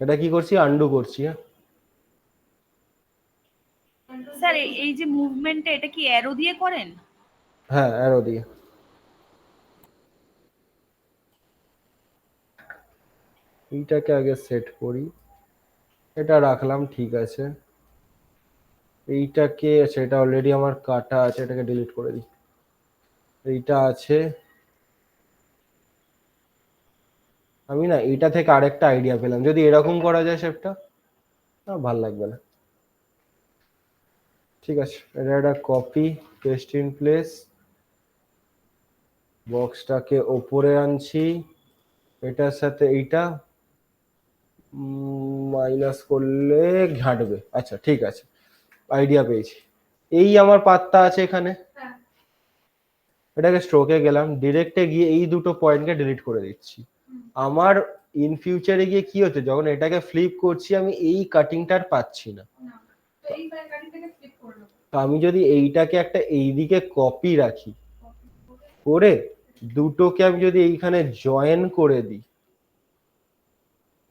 এটা কি করছি? আন্ডু করছি। হ্যাঁ স্যার এই যে মুভমেন্টটা, এটা কি অ্যারো দিয়ে করেন? হ্যাঁ, অ্যারো দিয়ে। এইটাকে আগে সেট করি, এটা রাখলাম, ঠিক আছে। এইটাকে, আচ্ছা এটা অলরেডি আমার কাটা আছে, এটাকে ডিলিট করে দিই। এইটা আছে, আমি না এইটা থেকে আরেকটা আইডিয়া পেলাম, যদি এরকম করা যায় শেপটা, না ভাল লাগবে না। ঠিক আছে, এটা একটা কপি, পেস্ট ইন প্লেস, বক্সটাকে ওপরে আনছি, এটার সাথে এইটা মাইনাস করলে ঘাটবে। আচ্ছা ঠিক আছে, আইডিয়া পেয়েছি। এই আমার পাতটা আছে এখানে, এটাকে স্ট্রোকে গেলাম, ডিরেক্টে গিয়ে এই দুটো পয়েন্টকে ডিলিট করে দিচ্ছি। আমার ইন ফিউচারে গিয়ে কি হচ্ছে, যখন এটাকে ফ্লিপ করছি আমি এই কাটিংটার পাচ্ছি না। তো আমি যদি এইটাকে একটা এইদিকে কপি রাখি, করে দুটোকে আমি যদি এইখানে জয়েন করে দিই,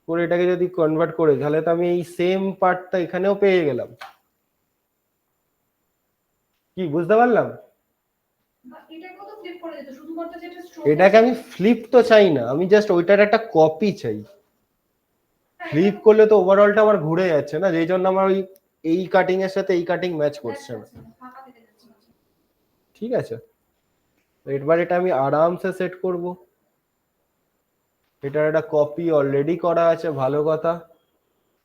করে এটাকে যদি কনভার্ট করে, তাহলে তো আমি এই সেম পার্টটা এখানেও পেয়ে গেলাম। কি বুঝতে পারলাম? এটাকে আমি ফ্লিপ তো চাই না, আমি জাস্ট ওইটার একটা কপি চাই। ফ্লিপ করলে তো ওভারঅলটা আমার ঘুরে যাচ্ছে না, যেই জন্য আমার ওই এই কাটিং এর সাথে এই কাটিং ম্যাচ করছে না। ঠিক আছে, এবার এটা আমি আরামসে সেট করব। এটার একটা কপি অলরেডি করা আছে, ভালো কথা।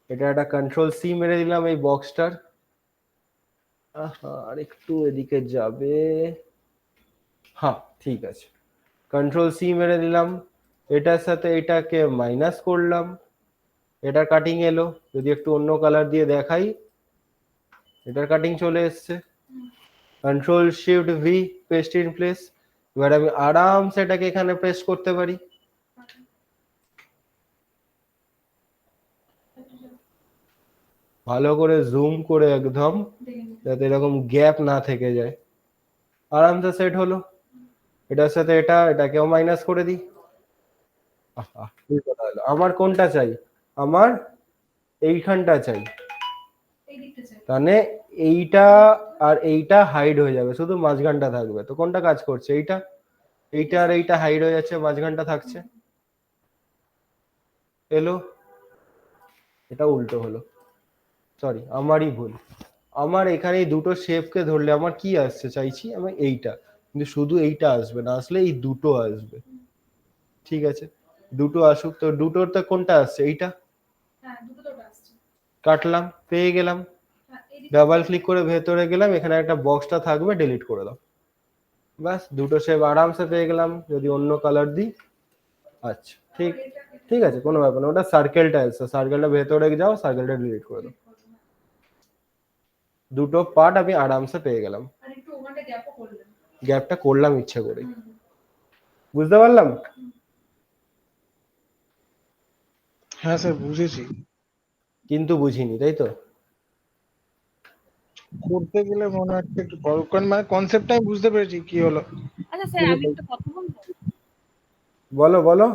এটা একটা কন্ট্রোল সি মেরে দিলাম এই বক্সটার, আর একটু এদিকে যাবে। হ্যাঁ ঠিক আছে, কন্ট্রোল সি মেরে দিলাম, এটার সাথে এটাকে মাইনাস করলাম, এটার কাটিং এলো। যদি একটু অন্য কালার দিয়ে দেখাই, এটার কাটিং চলে এসছে। Control shift V, paste in place. এবার আমি আরামসে এটাকে এখানে পেস্ট করতে পারি। ভালো করে জুম করে একদম, যাতে এরকম গ্যাপ না থেকে যায়। আরামসে সেট হলো। এটার সাথে এটাকেও মাইনাস করে দিই। আমার কোনটা চাই? আমার এইখানটা চাই। মানে এইটা আর এইটা হাইড হয়ে যাবে, শুধু মাঝখানটা থাকবে। তো কোনটা কাজ করছে? এইটা। এইটা আর এইটা হাইড হয়ে যাচ্ছে, মাঝখানটা থাকছে। এলো, এটা উল্টো হলো। সরি, আমারই ভুল। আমার এখানে এই দুটো শেপকে ধরলে আমার কি আসছে চাইছি? আমি এইটা, কিন্তু শুধু এইটা আসবে না, আসলে এই দুটো আসবে। ঠিক আছে, দুটো আসুক। তো দুটোর তো কোনটা আসছে? এইটা। কাটলাম, পেয়ে গেলাম। ডাবল ক্লিক করে ভেতরে গেলাম, এখানে একটা বক্সটা থাকবে, ডিলিট করে দাও। ব্যাস, দুটো শেপ আরামসে পেয়ে গেলাম। যদি অন্য কালার দিই, আচ্ছা ঠিক ঠিক আছে, কোনো ব্যাপার না। ওটা সার্কেলটা আছে, সার্কেলটা ভেতরে যাও, সার্কেলটা ডিলিট করে দাও। দুটো পার্ট আমি আরামসে পেয়ে গেলাম। গ্যাপটা করলাম ইচ্ছে করে, বুঝতে পারলাম? হ্যাঁ স্যার বুঝেছি। কিন্তু বুঝিনি, তাই তো? করতে গেলে মনে হচ্ছে একটু মানে কনসেপ্টটা আমি বুঝতে পেরেছি কি হলো। আচ্ছা স্যার, আমি একটা কথা বলবো? বলো বলো।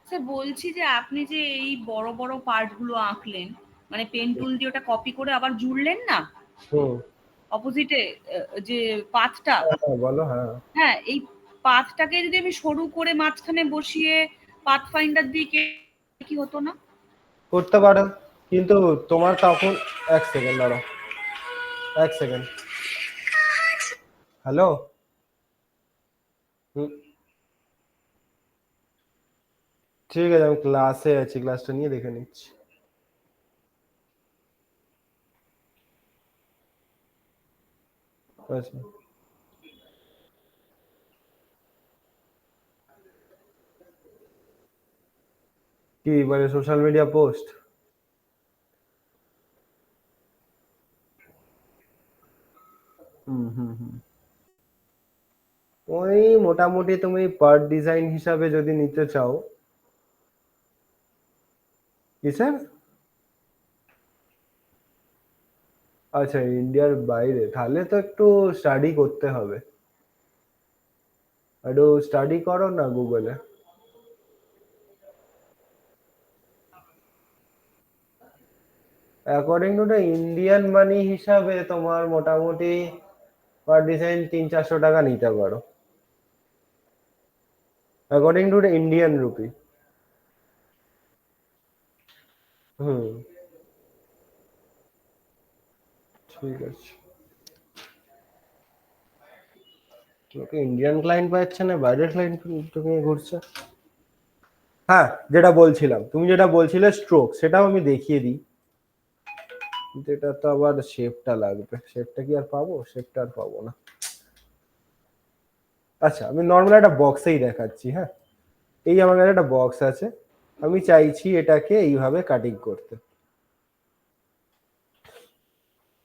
স্যার বলছি যে আপনি যে এই বড় বড় পার্ট গুলো আঁকলেন, মানে পেন টুল দিয়ে ওটা কপি করে আবার জুড়লেন না হুম, অপোজিটে, যে পাথটা, বলো। হ্যাঁ, হ্যাঁ, এই পাথটাকে যদি আমি সরু করে মাঝখানে বসিয়ে পাথ ফাইন্ডার দিয়ে কি হতো না? করতে পারো, কিন্তু তোমার তখন, এক সেকেন্ড দাঁড়াও, এক সেকেন্ড। হ্যালো। হুম, ঠিক আছে, আমি ক্লাসে আছি, ক্লাসটা নিয়ে দেখে নিচ্ছি। আচ্ছা, কি মানে সোশ্যাল মিডিয়া পোস্ট? হুম হুম হুম। ওই মোটামুটি তুমি পার ডিজাইন হিসাবে যদি নিতে চাও। কি স্যার? আচ্ছা, ইন্ডিয়ার বাইরে, তাহলে তো একটু স্টাডি করতে হবে। একটু স্টাডি করো না গুগলে। According to the Indian money হিসাবে তোমার মোটামুটি পার ডিজাইন 300-400 টাকা নিতে পারো, according to the Indian rupee. হুম, ঠিক আছে। তোকে ইন্ডিয়ান ক্লায়েন্ট পাচ্ছে না, বাইরের ক্লায়েন্ট তোকে নিয়ে ঘুরছে। হ্যাঁ, যেটা বলছিলাম, তুমি যেটা বলছিলে স্ট্রোক, সেটাও আমি দেখিয়ে দিই। কিন্তু এটা তো আবার শেপটা লাগবে, শেপটা কি আর পাবো? শেপটা আর পাবো না। আচ্ছা, আমি নর্মাল একটা বক্সেই দেখাচ্ছি। হ্যাঁ, এই আমার কাছে একটা বক্স আছে, আমি চাইছি এটাকে এইভাবে কাটিং করতে।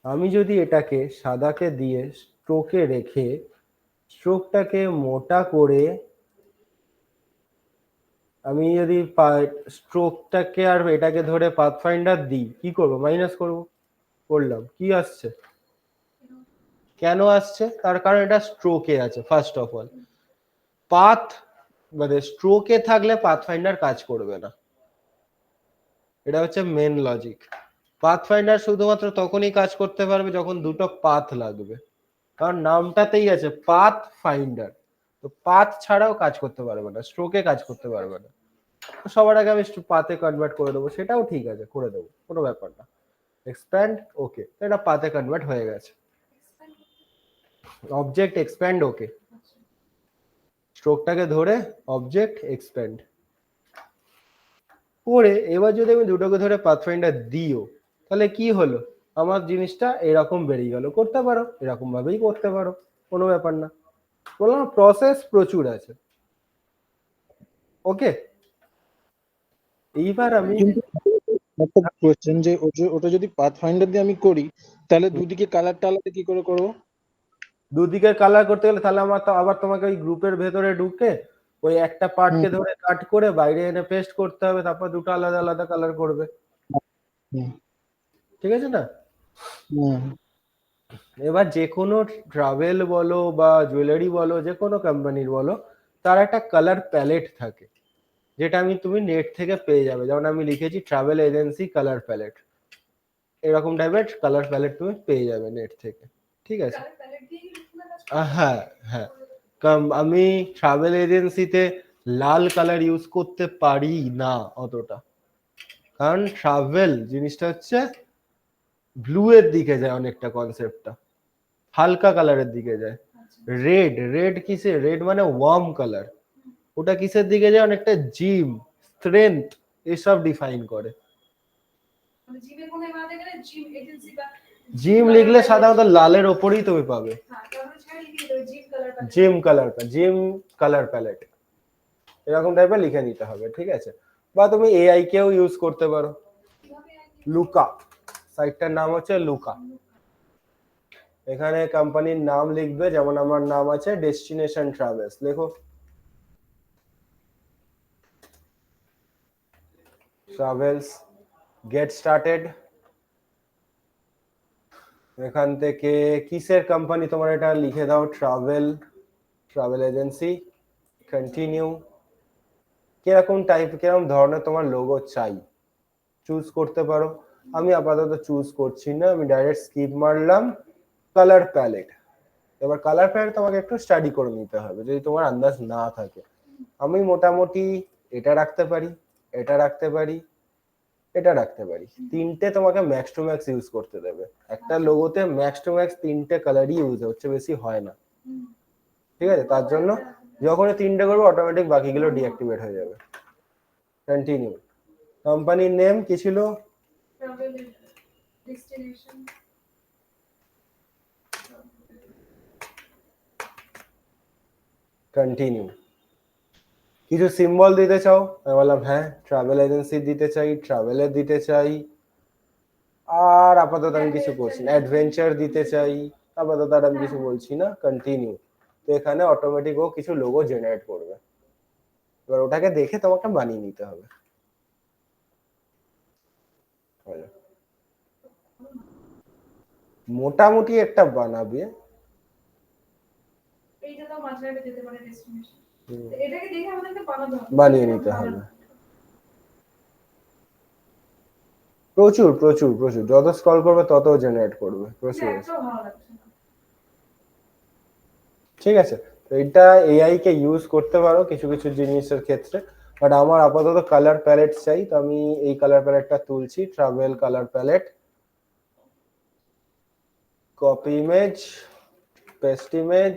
আমি যদি এটাকে সাদাকে দিয়ে স্ট্রোকে রেখে স্ট্রোকটাকে মোটা করে, আমি যদি স্ট্রোকটাকে আর এটাকে ধরে পাথফাইন্ডার দিই, কি করবো? মাইনাস করবো। করলাম, কি আসছে? কেন আসছে? তার কারণ এটা স্ট্রোকে আছে। ফার্স্ট অফ অল, পাথ মানে স্ট্রোকে থাকলে পাথফাইন্ডার কাজ করবে না, এটা হচ্ছে মেন লজিক। পাথফাইন্ডার শুধুমাত্র তখনই কাজ করতে পারবে যখন দুটো পাথ লাগবে, কারণ নামটাতেই আছে পাথ ফাইন্ডার। তো পাথ ছাড়াও কাজ করতে পারবে না, স্ট্রোকে কাজ করতে পারবে না। সবার আগে আমি পাথে কনভার্ট করে দেবো, সেটাও ঠিক আছে, করে দেবো, কোনো ব্যাপার না। এক্সপ্যান্ড, ওকে, এটা পাথে কনভার্ট হয়ে গেছে। অবজেক্ট এক্সপ্যান্ড, ওকে, স্ট্রোকটাকে ধরে অবজেক্ট এক্সপ্যান্ড করে, এবার যদি আমি দুটোকে ধরে পাথফাইন্ডার দিও, তাহলে কি হলো? আমার জিনিসটা এরকম বেরিয়ে গেল, করতে পারো এরকম ভাবেই করতে পারো, কোনো ব্যাপার না। বললাম প্রসেস প্রচুর আছে। ওকে, এইবার আমি কিন্তু একটা কোয়েশ্চেন যে ওটা যদি পাথফাইন্ডার দিয়ে আমি করি তাহলে দুদিকে কালারটা আলাদা কি করে করবো? দুদিকের কালার করতে গেলে তাহলে আমার তো আবার তোমাকে ওই গ্রুপের ভেতরে ঢুকে ওই একটা পার্টকে ধরে কাট করে বাইরে এনে পেস্ট করতে হবে, তারপর দুটো আলাদা আলাদা কালার করবে। হুম। ঠিক আছে না? হুম। এবার যে কোনো ট্রাভেল বলো বা জুয়েলারি বলো, যে কোনো কোম্পানির বলো, তার একটা কালার প্যালেট থাকে, যেটা তুমি নেট থেকে পেয়ে যাবে। যেমন আমি লিখেছি ট্রাভেল এজেন্সি কালার প্যালেট, এরকম টাইপের কালার প্যালেট তুমি পেয়ে যাবে নেট থেকে। ঠিক আছে? হ্যাঁ হ্যাঁ, আমি ট্রাভেল এজেন্সিতে লাল কালার ইউজ করতে পারি না অতটা, কারণ ট্রাভেল জিনিসটা হচ্ছে ব্লু এর দিকে যায় অনেকটা, কনসেপ্টটা হালকা কালারের দিকে যায়। রেড, রেড কিসে, রেড মানে ওয়ার্ম কালার, ওটা কিসের দিকে যায়, অনেকটা জিম, স্ট্রেংথ এসব ডিফাইন করে। জিম লিখলে সাধারণত লালের ওপরেই তুমি পাবে জিম কালার প্যালেট, এরকম টাইপের লিখে নিতে হবে। ঠিক আছে? বা তুমি এআই কেও ইউজ করতে পারো। লুকা, সাইটটার নাম হচ্ছে লুকা। এখানে কোম্পানির নাম লিখবে, যেমন আমার নাম আছে ডেস্টিনেশন ট্রাভেলস, লেখো ট্রাভেলস, গেট স্টার্টেড। এখান থেকে কিসের কোম্পানি তোমার এটা লিখে দাও, ট্রাভেল এজেন্সি, কন্টিনিউ। কিরকম টাইপ, কিরকম ধরনের তোমার লোগো চাই চুজ করতে পারো। আমি আপাতত চুজ করছি না, আমি ডাইরেক্ট স্কিপ মারলাম। কালার প্যালেট, এবার কালার প্যালেট তোমাকে একটু স্টাডি করে নিতে হবে যদি তোমার আন্দাজ না থাকে। আমি মোটামুটি এটা রাখতে পারি, এটা রাখতে পারি, এটা রাখতে পারি। তিনটে তোমাকে ম্যাক্স টু ম্যাক্স ইউজ করতে দেবে। একটা লোগোতে ম্যাক্স টু ম্যাক্স তিনটে কালারই ইউজ হচ্ছে, বেশি হয় না। ঠিক আছে? তার জন্য যখনই তিনটে করবে অটোমেটিক বাকিগুলো ডিঅ্যাক্টিভেট হয়ে যাবে। কন্টিনিউ। কোম্পানির নেম কি ছিল? কন্টিনিউ। কিছু সিম্বল দিতে চাও? আমি বললাম হ্যাঁ ট্রাভেল এজেন্সি দিতে চাই, ট্রাভেলের দিতে চাই, আর আপাতত আমি কিছু করছি না। অ্যাডভেঞ্চার দিতে চাই, আপাতত আর আমি কিছু বলছি না। কন্টিনিউ। তো এখানে অটোমেটিক ও কিছু লোগো জেনারেট করবে, এবার ওটাকে দেখে তোমাকে বানিয়ে নিতে হবে। মোটামুটি একটা বানাবে, বানিয়ে নিতে হবে। প্রচুর প্রচুর প্রচুর, যত স্ক্রল করবে তত জেনারেট করবে, প্রচুর। ঠিক আছে? তো এটা এআই কে ইউজ করতে পারো কিছু কিছু জিনিসের ক্ষেত্রে, বাট আমার আপাতত কালার প্যালেট চাই, তো আমি এই কালার প্যালেটটা তুলছি, travel colour palette. Copy image, paste image,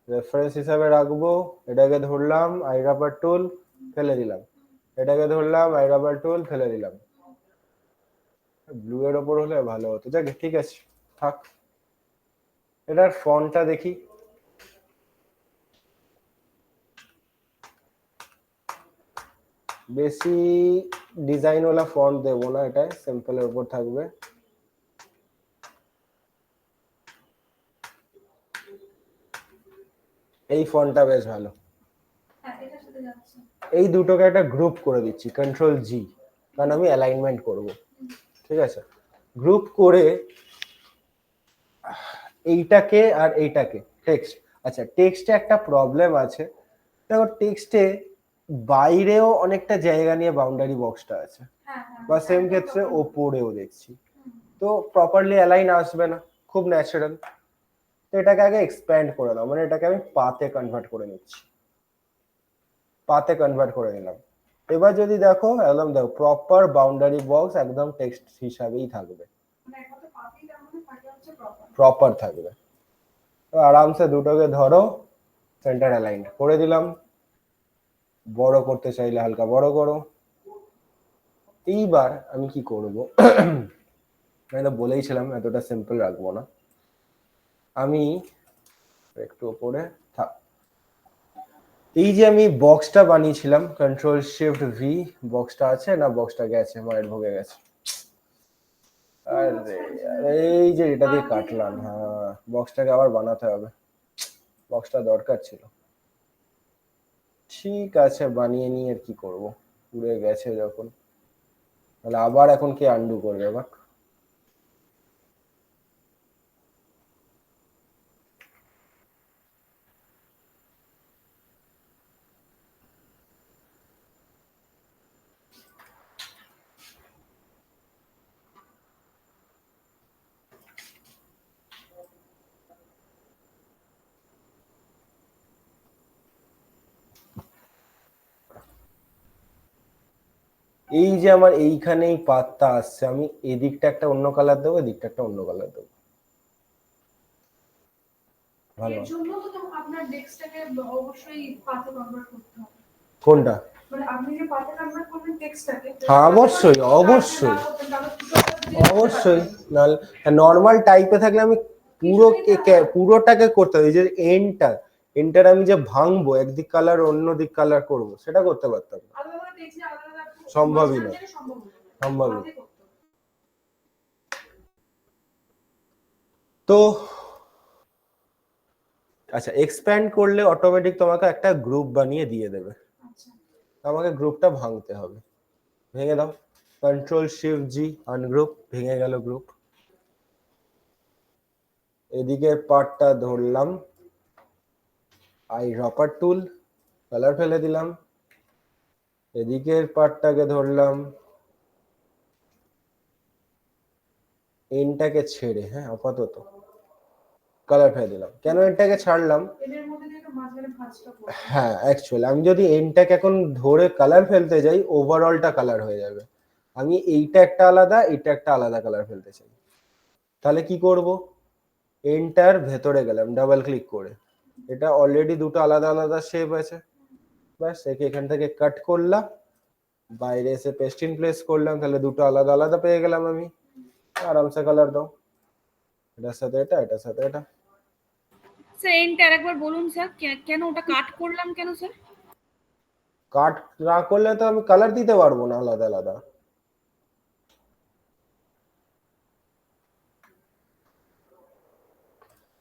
reference হিসাবে রাখবো। এটাকে ধরলাম, আইরাবার টুল, ফেলে দিলাম। এটাকে ধরলাম, আইরাবার টুল, ফেলে দিলাম। ব্লু এর ওপর হলে ভালো হতো, যাক ঠিক আছে থাক। এটার ফন্টটা দেখি। বেশি ডিজাইন ওয়ালা ফন্ট দেবো না, এটা সিম্পলের উপর থাকবে। এই ফন্টটা বেশ ভালো। এই দুটোকে একটা গ্রুপ করে দিচ্ছি, কন্ট্রোল জি, কারণ আমি অ্যালাইনমেন্ট করব। ঠিক আছে? গ্রুপ করে এইটাকে আর এইটাকে টেক্সট। আচ্ছা, টেক্সটে একটা প্রবলেম আছে, দেখো টেক্সটে বাইরেও অনেকটা জায়গা নিয়ে বাউন্ডারি বক্সটা আছে, বা সেম ক্ষেত্রে ওপরেও দেখছি, তো প্রপারলি অ্যালাইন আসবে না, খুব ন্যাচারাল। তো এটাকে আগে এক্সপ্যান্ড করে দাও, মানে এটাকে আমি পাতে কনভার্ট করে নিচ্ছি, পাতে কনভার্ট করে নিলাম। এবার যদি দেখো একদম দেখো প্রপার বাউন্ডারি বক্স একদম টেক্সট হিসাবেই থাকবে, প্রপার থাকবে। তো আরামসে দুটোকে ধরো, সেন্টার অ্যালাইন করে দিলাম। বড় করতে চাইলে হালকা বড় করো। এইবার আমি কি করব, আমি তো বলেইছিলাম এতটা সিম্পল রাখবো না। আমি একটু উপরে থাক। এই যে আমি বক্সটা বানিয়েছিলাম, কন্ট্রোল শিফট ভি, বক্সটা আছে না বক্সটা গেছে, মায়ের ভোগে গেছে। আরে এই যে এটা দিয়ে কাটলাম, হ্যাঁ বক্সটাকে আবার বানাতে হবে, বক্সটা দরকার ছিল। ঠিক আছে বানিয়ে নিয়ে আর কি করব, পুড়ে গেছে যখন, তাহলে আবার এখন কি আন্ডু করবে বাক। এই যে আমার এইখানেই পাতটা আসছে, আমি এদিকটা একটা অন্য কালার দেবো, এদিকটা একটা অন্য কালার দেবো। ভালো এর জন্য তো আপনার টেক্সটটাকে অবশ্যই পাতে কনভার্ট করতে হবে। কোনটা? মানে আপনি যে পাতে কনভার্ট করবেন টেক্সটটাকে, হ্যাঁ অবশ্যই অবশ্যই অবশ্যই। নাহলে নর্মাল টাইপে থাকলে আমি পুরোটাকে করতে হবে। এই যে এন্টার আমি যে ভাঙবো, একদিক কালার অন্য দিক কালার করব, সেটা করতে পারতাম না, আলাদা টেক্সটে আলাদা সম্ভবই না, সম্ভব না। সম্ভবই না। পাতে করতে হবে। তো আচ্ছা, এক্সপ্যান্ড করলে অটোমেটিক তোমাকে একটা গ্রুপ বানিয়ে দিয়ে দেবে। আচ্ছা, আমাকে গ্রুপটা ভাঙতে হবে, ভেঙে দাও, কন্ট্রোল শিফট জি, আনগ্রুপ, ভেঙে গেল গ্রুপ। এদিকের পার্টটা ধরলাম, আই রপার টুল, কালার ফেলে দিলাম। এদিকের পার্টটাকে ধরলাম, এনটাকে ছেড়ে, হ্যাঁ আপাতত কালার ফেলে দিলাম। কেন এনটাকে ছাড়লাম? এদের মধ্যে দিয়ে তো মাঝখানে ভাঁজটা করব। হ্যাঁ অ্যাকচুয়ালি আমি যদি এনটাকে এখন ধরে কালার ফেলতে যাই, ওভারঅলটা কালার হয়ে যাবে। আমি এইটা একটা আলাদা, এটা একটা আলাদা কালার ফেলতে চাই, তাহলে কি করব? এন্টার ভেতরে গেলাম ডাবল ক্লিক করে, এটা অলরেডি দুটো আলাদা আলাদা শেপ আছে, ব্যাস একে এখান থেকে কাট করলাম, বাইরে এসে পেস্ট ইন প্লেস করলাম, তাহলে দুটো আলাদা আলাদা পেয়ে গেলাম আমি। আরামসে কালার দাও, এটার সাথে এটা, এটার সাথে এটা। স্যার এন্ড আরেকবার বলুন স্যার, কেন ওটা কাট করলাম কেন স্যার? কাট না করলে তো আমি কালার দিতে পারবো না আলাদা আলাদা।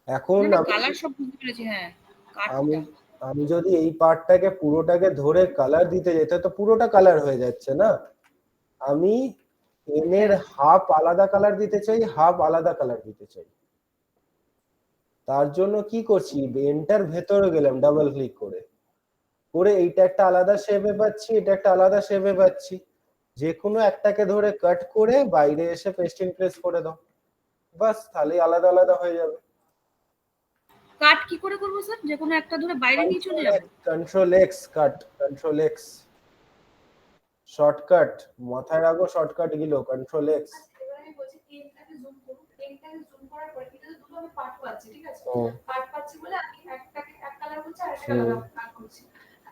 এখন আমি কালার সব বুঝতে পেরেছি, হ্যাঁ আমি কাটটা। আমি যদি এই পার্টটাকে পুরোটাকে ধরে কালার দিতে যাই, তো পুরোটা কালার হয়ে যাচ্ছে না। আমি এনের হাফ আলাদা কালার দিতে চাই, হাফ আলাদা কালার দিতে চাই। তার জন্য কি করছি, এন্টার ভেতরে গেলাম ডাবল ক্লিক করে, এইটা একটা আলাদা শেপে পাচ্ছি, এটা একটা আলাদা শেপে পাচ্ছি, যে কোনো একটাকে ধরে কাট করে বাইরে এসে পেস্ট ইন প্লেস করে দাও, বাস তাহলেই আলাদা আলাদা হয়ে যাবে। কাট কি করে করব স্যার? যে কোনো একটা ধরে বাইরে নিয়ে চলে যাব? কন্ট্রোল এক্স কাট, কন্ট্রোল এক্স শর্টকাট, মাথায় রাখো শর্টকাট গুলো, কন্ট্রোল এক্স। এবার আমি বলছি এনটাকে জুম করুন, এনটাকে জুম করার পরে এটা দুটো আমি পার্ট পাচ্ছি, ঠিক আছে? হুম। পার্ট পাচ্ছি বলে আমি একটাকে এক কালার করছি আর একটা কালার কাট করছি।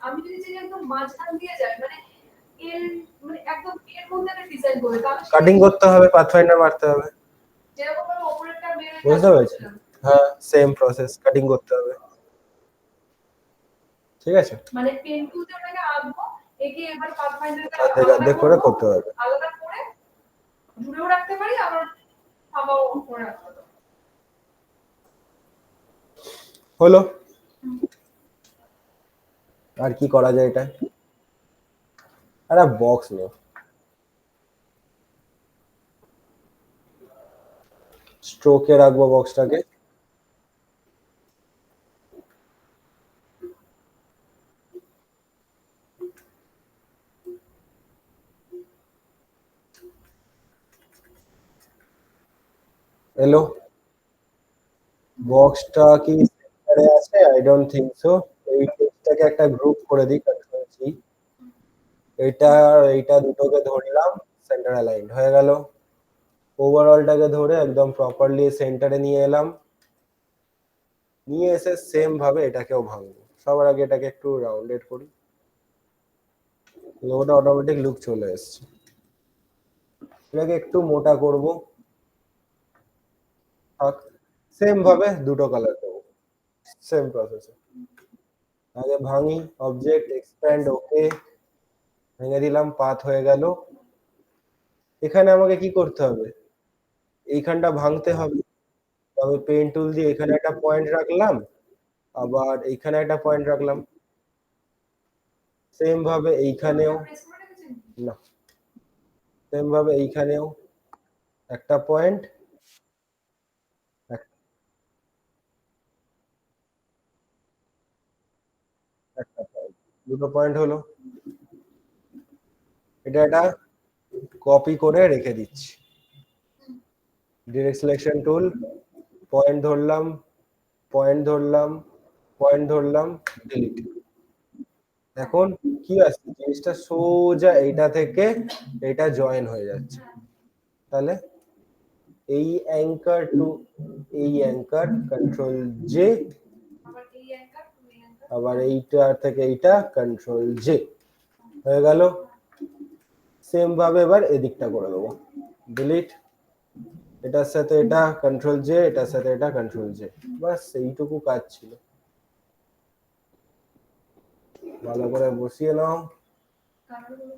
আমি যদি চাই একদম মাঝখান দিয়ে যাই, মানে এর মানে একদম এর মধ্যে একটা ডিজাইন করব, তাহলে কাটিং করতে হবে, পাথফাইন্ডার মারতে হবে, যেরকম আমি উপরেরটা মেরে বুঝতে পেরেছি? হ্যাঁ সেম প্রসেস, কাটিং করতে হবে, ঠিক আছে? মানে পেন টুলতে ওটাকে আঁকবো, একে এবার পাথফাইন্ডারকে অর্ধেক অর্ধেক করে করতে হবে। আলাদা করে দূরেও রাখতে পারি, আবার খাবাও করে রাখতে পারি। হলো, আর কি করা যায় এটা? আরে বক্স নে, স্ট্রোকে রাখবো বক্সটাকে। এলো, বক্সটা কি সেন্টারে আছে? I don't think so. এই টেক্সটটাকে একটা গ্রুপ করে দিই, কন্ট্রোল জি, এটা এইটা দুটোকে ধরলাম, সেন্টার অ্যালাইন্ড হয়ে গেল। ওভারঅলটাকে ধরে একদম প্রপারলি সেন্টারে নিয়ে এলাম, নিয়ে এসে সেম ভাবে এটাকেও ভাঙবো। সবার আগে এটাকে একটু রাউন্ডেড করি, লোগোটা অটোমেটিক লুক চলে এসছে। এটাকে একটু মোটা করব, থাক। সেম ভাবে দুটো কালার দেবো, সেম প্রসেসে। আগে ভাঙি, অবজেক্ট এক্সপ্যান্ড, ওকে, ভেঙে দিলাম, পাথ হয়ে গেল। এখানে আমাকে কি করতে হবে, এইখানটা ভাঙতে হবে। তবে পেন টুল দিয়ে এখানে একটা পয়েন্ট রাখলাম, আবার এইখানে একটা পয়েন্ট রাখলাম। সেম ভাবে এইখানেও, প্রেস করে রেখেছেন? না, সেম ভাবে এইখানেও একটা পয়েন্ট, একটা পয়েন্ট, দুটো পয়েন্ট হলো। এটা কপি করে রেখে দিচ্ছি। ডিরেক্ট সিলেকশন টুল, পয়েন্ট ধরলাম, পয়েন্ট ধরলাম, পয়েন্ট ধরলাম, ডিলিট। এখন কি আসছে, জিনিসটা সোজা এইটা থেকে এটা জয়েন হয়ে যাচ্ছে। তাহলে এই অ্যাঙ্কার টু এই অ্যাঙ্কার, কন্ট্রোল জে, আবার এই অ্যাঙ্কার এই অ্যাঙ্কার আবার এইটা থেকে এইটা কন্ট্রোল জে, হয়ে গেল। সেম ভাবে এবার এদিকটা করে দেবো, ডিলিট। এটার সাথে এটা কন্ট্রোল জে, এটার সাথে এটা কন্ট্রোল জে, বাস এইটুকু কাজ ছিল। ভালো করে বসিয়ে নাও। কালারগুলো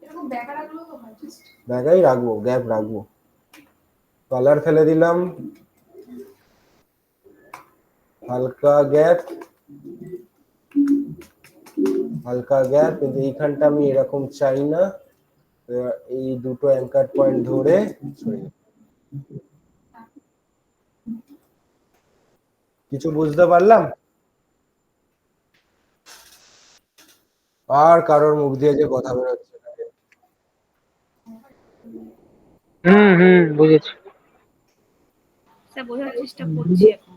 এরকম ব্যাকা রাখলেও তো হয় জাস্ট। জায়গায় রাখবো, গ্যাপ রাখবো। কালার ফেলে দিলাম, হালকা গ্যাপ, হালকা গ্যাপ, কিন্তু এইখানটা আমি এরকম চাই না। এই দুটো অ্যাঙ্কার পয়েন্ট ধরে সরিয়ে, কিছু বুঝতে পারলাম? আর কারোর মুখ দিয়ে যে কথা বেরোচ্ছে না। বুঝেছি। স্যার বোঝার চেষ্টা করছি এখন।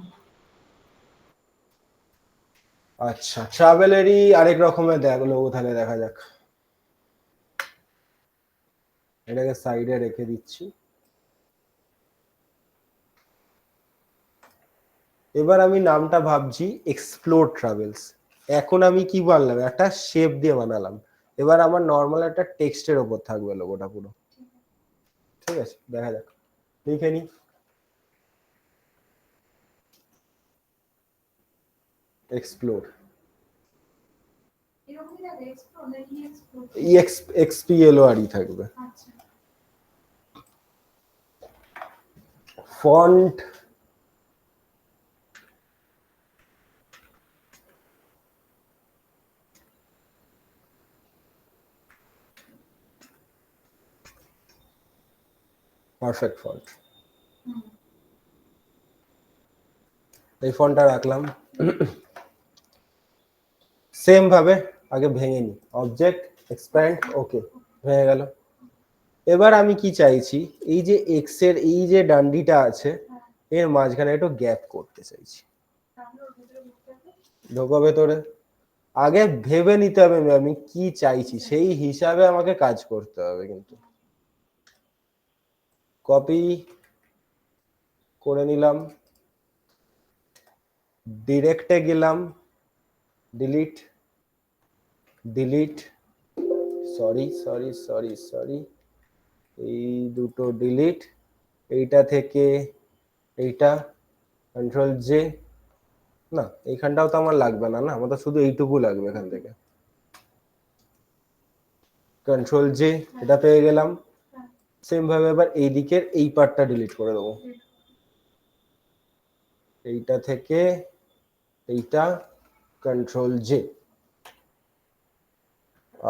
আচ্ছা, ট্রাভেলেরই আরেক রকমের লোগো, তাহলে দেখা যাক। এটাকে সাইডে রেখে দিচ্ছি। এবার আমি নামটা ভাবছি এক্সপ্লোর ট্রাভেলস। এখন আমি কি বানালাম, একটা শেপ দিয়ে বানালাম। এবার আমার নর্মাল একটা টেক্সটের ওপর থাকবে লোগোটা পুরো। ঠিক আছে, দেখা যাক, লিখে নি। এক্সপ্লোর, এরকমই থাকে এক্সপ্লোর না ই এক্সপ্লোর? এক্সপিএলওআরই থাকবে। আচ্ছা ফন্ট পারফেক্ট ফন্ট, এই ফন্টটা রাখলাম। সেম ভাবে আগে ভেঙে নি, অবজেক্ট এক্সপ্যান্ড, ওকে, হয়ে গেল। এবার আমি কি চাইছি, এই যে এক্স এর এই যে ডান্ডিটা আছে এর মাঝখানে একটু গ্যাপ করতে চাইছি। তাহলে ওর ভিতরে ঢুকতে হবে। ঢোকো ভেতরে। আগে ভেবে নিতে হবে আমি কি চাইছি, সেই হিসাবে আমাকে কাজ করতে হবে। কিন্তু কপি করে নিলাম, ডিরেক্টে গেলাম, delete, delete, sorry sorry sorry sorry, এই দুটো ডিলিট, এইটা থেকে এইটা কন্ট্রোল জে। না, এইখানটাও তো আমার লাগবে না, না আমার তো শুধু এইটুকু লাগবে। এখান থেকে কন্ট্রোল জে, এটা পেয়ে গেলাম। সেম ভাবে এবার এই দিকের এই পার্টটা ডিলিট করে দেবো। এইটা থেকে এইটা কন্ট্রোল জে,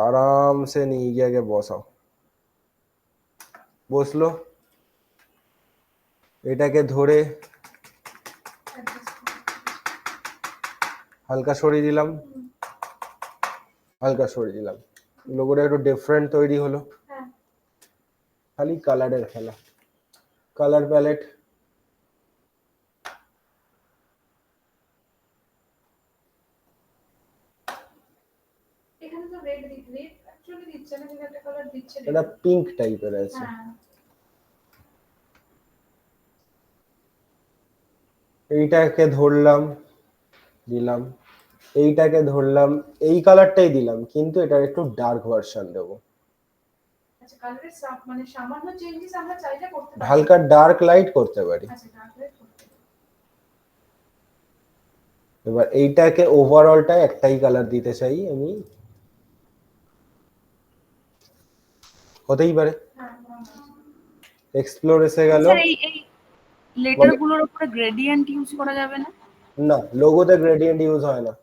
আরামসে নিয়ে গিয়ে আগে বসাও। বসলো। এটাকে ধরে হালকা সরিয়ে দিলাম, হালকা সরিয়ে দিলাম, লোগোটা একটু ডিফারেন্ট তৈরি হলো। হ্যাঁ খালি কালারের খেলা, কালার প্যালেট। এখানে তো রেড রেড অ্যাকচুয়ালি দিচ্ছে না, কিন্তু একটা কালার দিচ্ছে red। এটা পিঙ্ক টাইপের আছে। হ্যাঁ এইটাকে ধরলাম, দিলাম, এইটাকে ধরলাম, এই কালারটাই দিলাম, কিন্তু এটা একটু ডার্ক ভার্সন দেবো। আচ্ছা কালারের মানে সামান্য চেঞ্জেস আমরা চাইলে করতে পারি। হালকা ডার্ক লাইট করতে পারি। আচ্ছা ডার্ক লাইট করতে পারি। এবার এইটাকে ওভারঅলটা একটাই কালার দিতে চাই আমি, হতেই পারে। হ্যাঁ এক্সপ্লোর এসে গেল। স্যার এই লেটার গুলোর উপরে গ্রেডিয়েন্ট ইউজ করা যাবে না? না, লোগোতে গ্রেডিয়েন্ট ইউজ হয় না।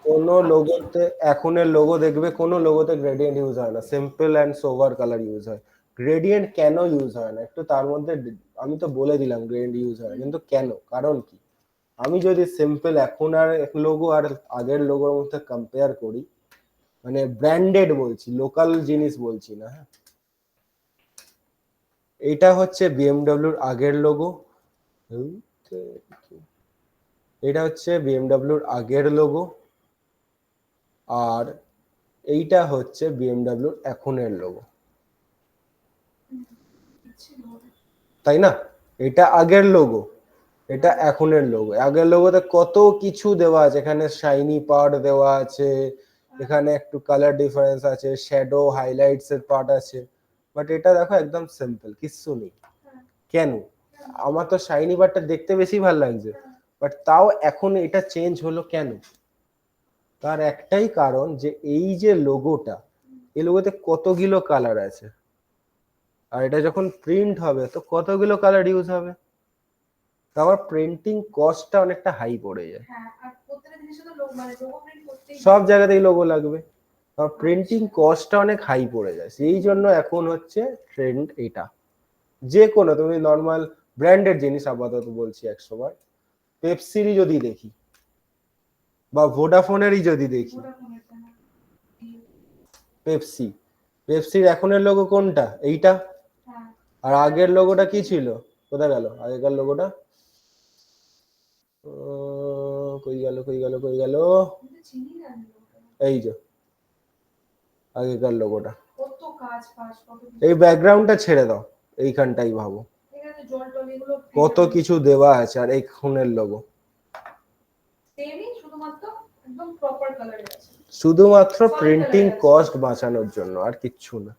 কোন লোগোতে, এখনের লোগো দেখবে কোন লোগোতে গ্রেডিয়েন্ট ইউজ হয় না, simple and sober colour use হয়। গ্রেডিয়েন্ট কেন ইউজ হয় না একটু তার মধ্যে আমি তো বলে দিলাম গ্রেডিয়েন্ট ইউজ হয়, কিন্তু কেন, কারণ কি? আমি যদি সিম্পল এখন আর লোগো আর আগের লোগোর মধ্যে কম্পেয়ার করি, মানে ব্র্যান্ডেড বলছি, লোকাল জিনিস বলছি না, হ্যাঁ। এটা হচ্ছে বিএমডব্লিউর আগের লোগো, এটা হচ্ছে বিএমডব্লিউর আগের লোগো, আর এইটা হচ্ছে বিএমডব্লিউর এখনের লোগো, তাই না? এটা আগের লোগো, এটা এখনের লোগো। আগের লোগোতে কত কিছু দেওয়া আছে, এখানে শাইনি পার্ট দেওয়া আছে, এখানে একটু কালার ডিফারেন্স আছে, শ্যাডো হাইলাইটস এর পার্ট আছে, বাট এটা দেখো একদম সিম্পল, কিচ্ছু নেই। কেন? আমার তো শাইনি পার্টটা দেখতে বেশি ভালো লাগছে, বাট তাও এখন এটা চেঞ্জ হলো কেন? তার একটাই কারণ যে এই যে লোগোটা, এই লোগোতে কতগুলো কালার আছে, আর এটা যখন প্রিন্ট হবে তো কতগুলো কালার ইউজ হবে, তো আমার প্রিন্টিং কস্টটা অনেকটা হাই পড়ে যায়। হ্যাঁ আর প্রত্যেকটা জিনিসে তো মানে লোগো প্রিন্ট করতেই সব জায়গাতেই লোগো লাগবে, আর প্রিন্টিং কস্টটা অনেক হাই পড়ে যায়। সেই জন্য এখন হচ্ছে ট্রেন্ড এটা। যে কোনো তুমি নর্মাল ব্র্যান্ডেড জিনিস আপাতত বলছি, 100বার পেপসিরই যদি দেখি বা ভোডাফোনেরই যদি দেখি, পেপসি, পেপসির এখনের লোগো কোনটা? এইটা। হ্যাঁ আর আগের লোগোটা কি ছিল? কোথায় গেল আগেকার লোগোটা? কই গেল কই গেল কই গেল? কিন্তু চিনি না আমি লোগোটা। এই যে আগেকার লোগোটা। কত কাজ ফাজ কত কিছু। এই ব্যাকগ্রাউন্ডটা ছেড়ে দাও, এইখানটাই ভাবো এখানে জল টল এগুলো কত কিছু দেওয়া আছে। আর এই খুনের লোগো সেমই, শুধুমাত্র একদম প্রপার কালারে আছে। শুধুমাত্র প্রিন্টিং কস্ট বাঁচানোর জন্য, আর কিচ্ছু না।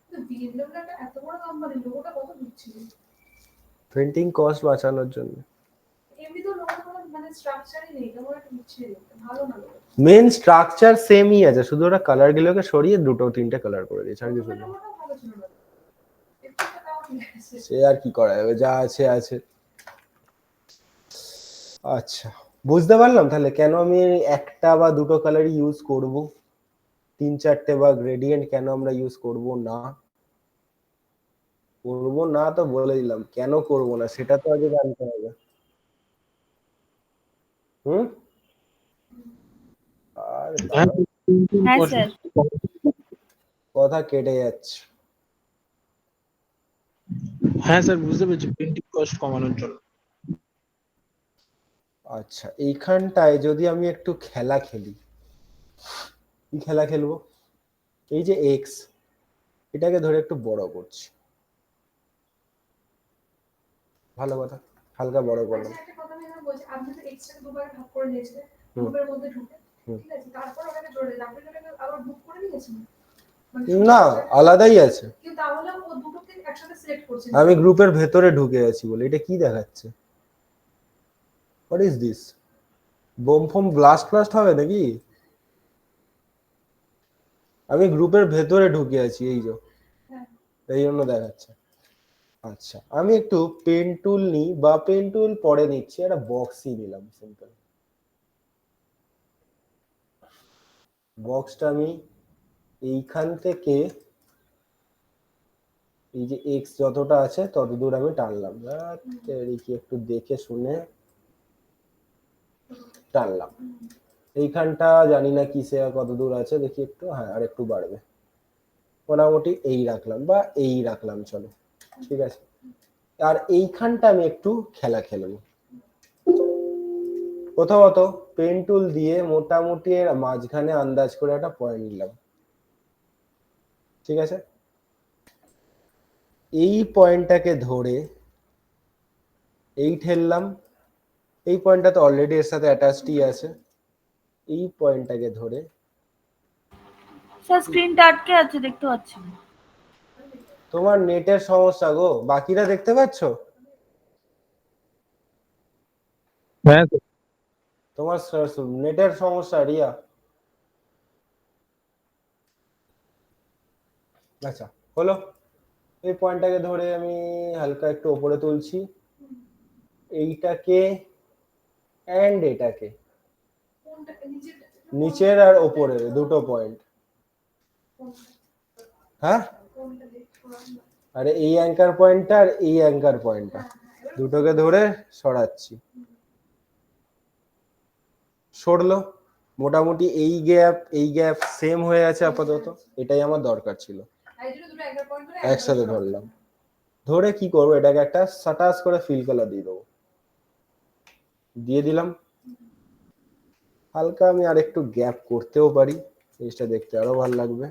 কিন্তু বিএমডব্লিউ একটা এত বড় কোম্পানি, লোগোটা কত দিচ্ছিল? প্রিন্টিং কস্ট বাঁচানোর জন্য। এমনি তো লোগোটা মানে স্ট্রাকচারই নেই, লোগোটা একটু দিচ্ছিল, ভালো না লোগো। মেন স্ট্রাকচার সেমই আছে, শুধু ওরা কালার গুলোকে সরিয়ে দুটো তিনটে কালার করে দিয়েছে, আর কিছু না। লোগোটা ভালো ছিল না, একটু তাও ঠিক আছে। সে আর কি করা যাবে, যা আছে আছে। আচ্ছা, বুঝতে পারলাম তাহলে কেন আমি একটা বা দুটো কালার ইউজ করব, তিন চারটে বা গ্রেডিয়েন্ট কেন আমরা ইউজ করব না। করব না তো বলে দিলাম, কেন করব না সেটা তো আগে জানতে হবে। হুম। আর হ্যাঁ স্যার। কথা কেটে যাচ্ছে। হ্যাঁ স্যার বুঝতে পেরেছি, প্রিন্টিং কস্ট কমানোর জন্য। আচ্ছা, এইখানটায় যদি আমি একটু খেলা খেলি, কি খেলা খেলবো? এই যে এক্স, এটাকে ধরে একটু বড় করছি, ভালো কথা, হালকা বড় করলাম। আচ্ছা একটা কথা আমি এখানে বলছি, আপনি তো এক্সট্রা দুবার ভাগ করে নিয়েছিলেন গ্রুপের মধ্যে ঢুকে, ঠিক আছে, তারপর ওখানে জোড়ে আপনি ওটাকে আবার বুক করে নিয়েছেন? মানে না, আলাদাই আছে। কিন্তু তাহলে ও দুটোকে একসাথে সিলেক্ট করছেন। আমি গ্রুপের ভেতরে ঢুকে আছি বলে এটা কি দেখাচ্ছে? What is this? Bomb foam blast blast হবে নাকি? আমি গ্রুপের ভেতরে ঢুকে আছি, এই যে হ্যাঁ এই জন্য দেখাচ্ছে। আচ্ছা, আমি একটু পেন টুল নিই, বা পেন টুল পরে নিচ্ছি, একটা বক্সই নিলাম সিম্পল। বক্সটা আমি এইখান থেকে এই যে এক্স যতটা আছে ততদূর আমি টানলাম, কি একটু দেখে শুনে টানলাম। এইখানটা জানি না কিসে কত দূর আছে, দেখি একটু, হ্যাঁ আর একটু বাড়বে, মোটামুটি এই রাখলাম বা এই রাখলাম, চলো ঠিক আছে। আর এইখানটা আমি একটু খেলা খেলবো। প্রথমত পেন টুল দিয়ে মোটামুটি এর মাঝখানে আন্দাজ করে একটা পয়েন্ট নিলাম, ঠিক আছে। এই পয়েন্টটাকে ধরে এই ঠেললাম, এই পয়েন্টটা তো অলরেডি এর সাথে অ্যাটাচডই আছে। এই পয়েন্টটাকে ধরে স্যার স্ক্রিনটা আটকে আছে, দেখতে পাচ্ছি না। তোমার নেটের সমস্যা গো, বাকিরা দেখতে পাচ্ছো? হ্যাঁ স্যার। তোমার নেটের সমস্যা রিয়া। আচ্ছা, হলো। এই পয়েন্টটাকে ধরে আমি হালকা একটু উপরে তুলছি, এইটাকে এন্ড এটাকে, কোনটাকে নিচের নিচের আর ওপরের দুটো পয়েন্ট। হ্যাঁ, কোনটা দেখো আমরা? আরে এই অ্যাঙ্কার পয়েন্টটা আর এই অ্যাঙ্কার পয়েন্টটা দুটোকে ধরে সরাচ্ছি, সরলো। মোটামুটি এই গ্যাপ সেম হয়ে আছে আপাতত, এটাই আমার দরকার ছিল। এই জন্য দুটো অ্যাঙ্কার পয়েন্ট করে একসাথে ধরলাম, ধরে কি করবো, এটাকে একটা সাটাস করে ফিল কালার দিয়ে দেবো, দিয়ে দিলাম। হালকা আমি আর একটু গ্যাপ করতেও পারি, জিনিসটা দেখতে আরো ভালো লাগবে।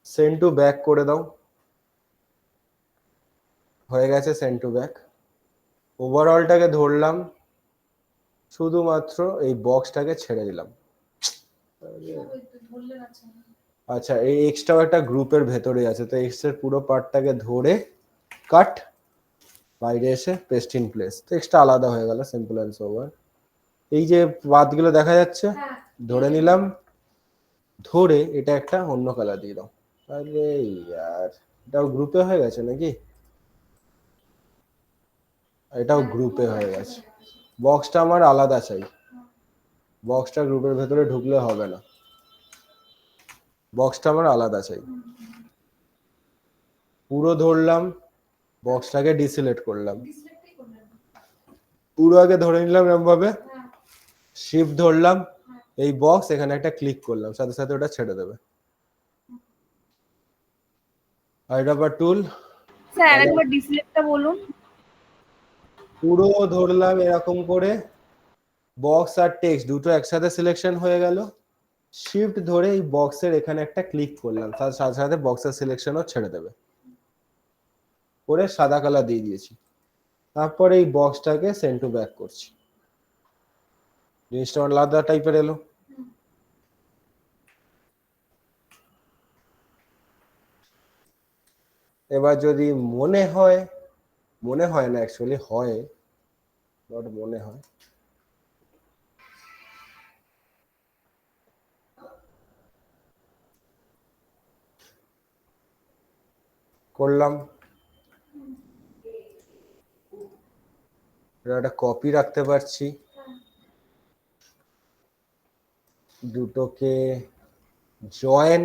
সেন্ড টু ব্যাক করে দাও, হয়ে গেছে সেন্ড টু ব্যাক। ওভারঅলটাকে ধরলাম, শুধুমাত্র এই বক্সটাকে ছেড়ে দিলাম। ধরলে আছে। আচ্ছা, এই এক্সটাও একটা গ্রুপের ভেতরে আছে, তো এক্স এর পুরো পার্টটাকে ধরে কাট, বাইরে এসে পেস্ট ইন প্লেস, তো এক্সটা আলাদা হয়ে গেল, সিম্পল অ্যান্ড সোবার। এই যে পাতগুলো দেখা যাচ্ছে, হ্যাঁ, ধরে নিলাম, ধরে এটা একটা অন্য কালার দিয়ে দাও। আরে ইয়ার, এটাও গ্রুপে হয়ে গেছে নাকি? এটাও গ্রুপে হয়ে গেছে। বক্সটা আমার আলাদা চাই, বক্সটা গ্রুপের ভেতরে ঢুকলে হবে না, বক্সটা আমার আলাদা চাই। পুরো ধরলাম, বক্সটাকে ডিসিলেক্ট করলাম, ডিসলেক্টই করলেন। পুরো আগে ধরে নিলাম এরকম ভাবে, হ্যাঁ, শিফট ধরলাম, এই বক্স এখানে একটা ক্লিক করলাম, সাথে সাথে ওটা ছেড়ে দেবে। আইডাবার টুল, স্যার আরেকবার ডিসপ্লেটা বলুন। পুরো ধরলাম এরকম করে, বক্স আর টেক্সট দুটো একসাথে সিলেকশন হয়ে গেল। শিফট ধরে এই বক্সের এখানে একটা ক্লিক করলাম, তার সাথে সাথে বক্সের সিলেকশনও ছেড়ে দেবে, করে সাদা কালার দিয়ে দিয়েছি। তারপরে এই বক্সটাকে সেন্ড টু ব্যাক করছি, জিনিসটা আলাদা টাইপের এলো। এবার যদি মনে হয় না, অ্যাকচুয়ালি হয়, বাট মনে হয়, করলাম। একটা কপি রাখতে পারছি, দুটোকে জয়েন,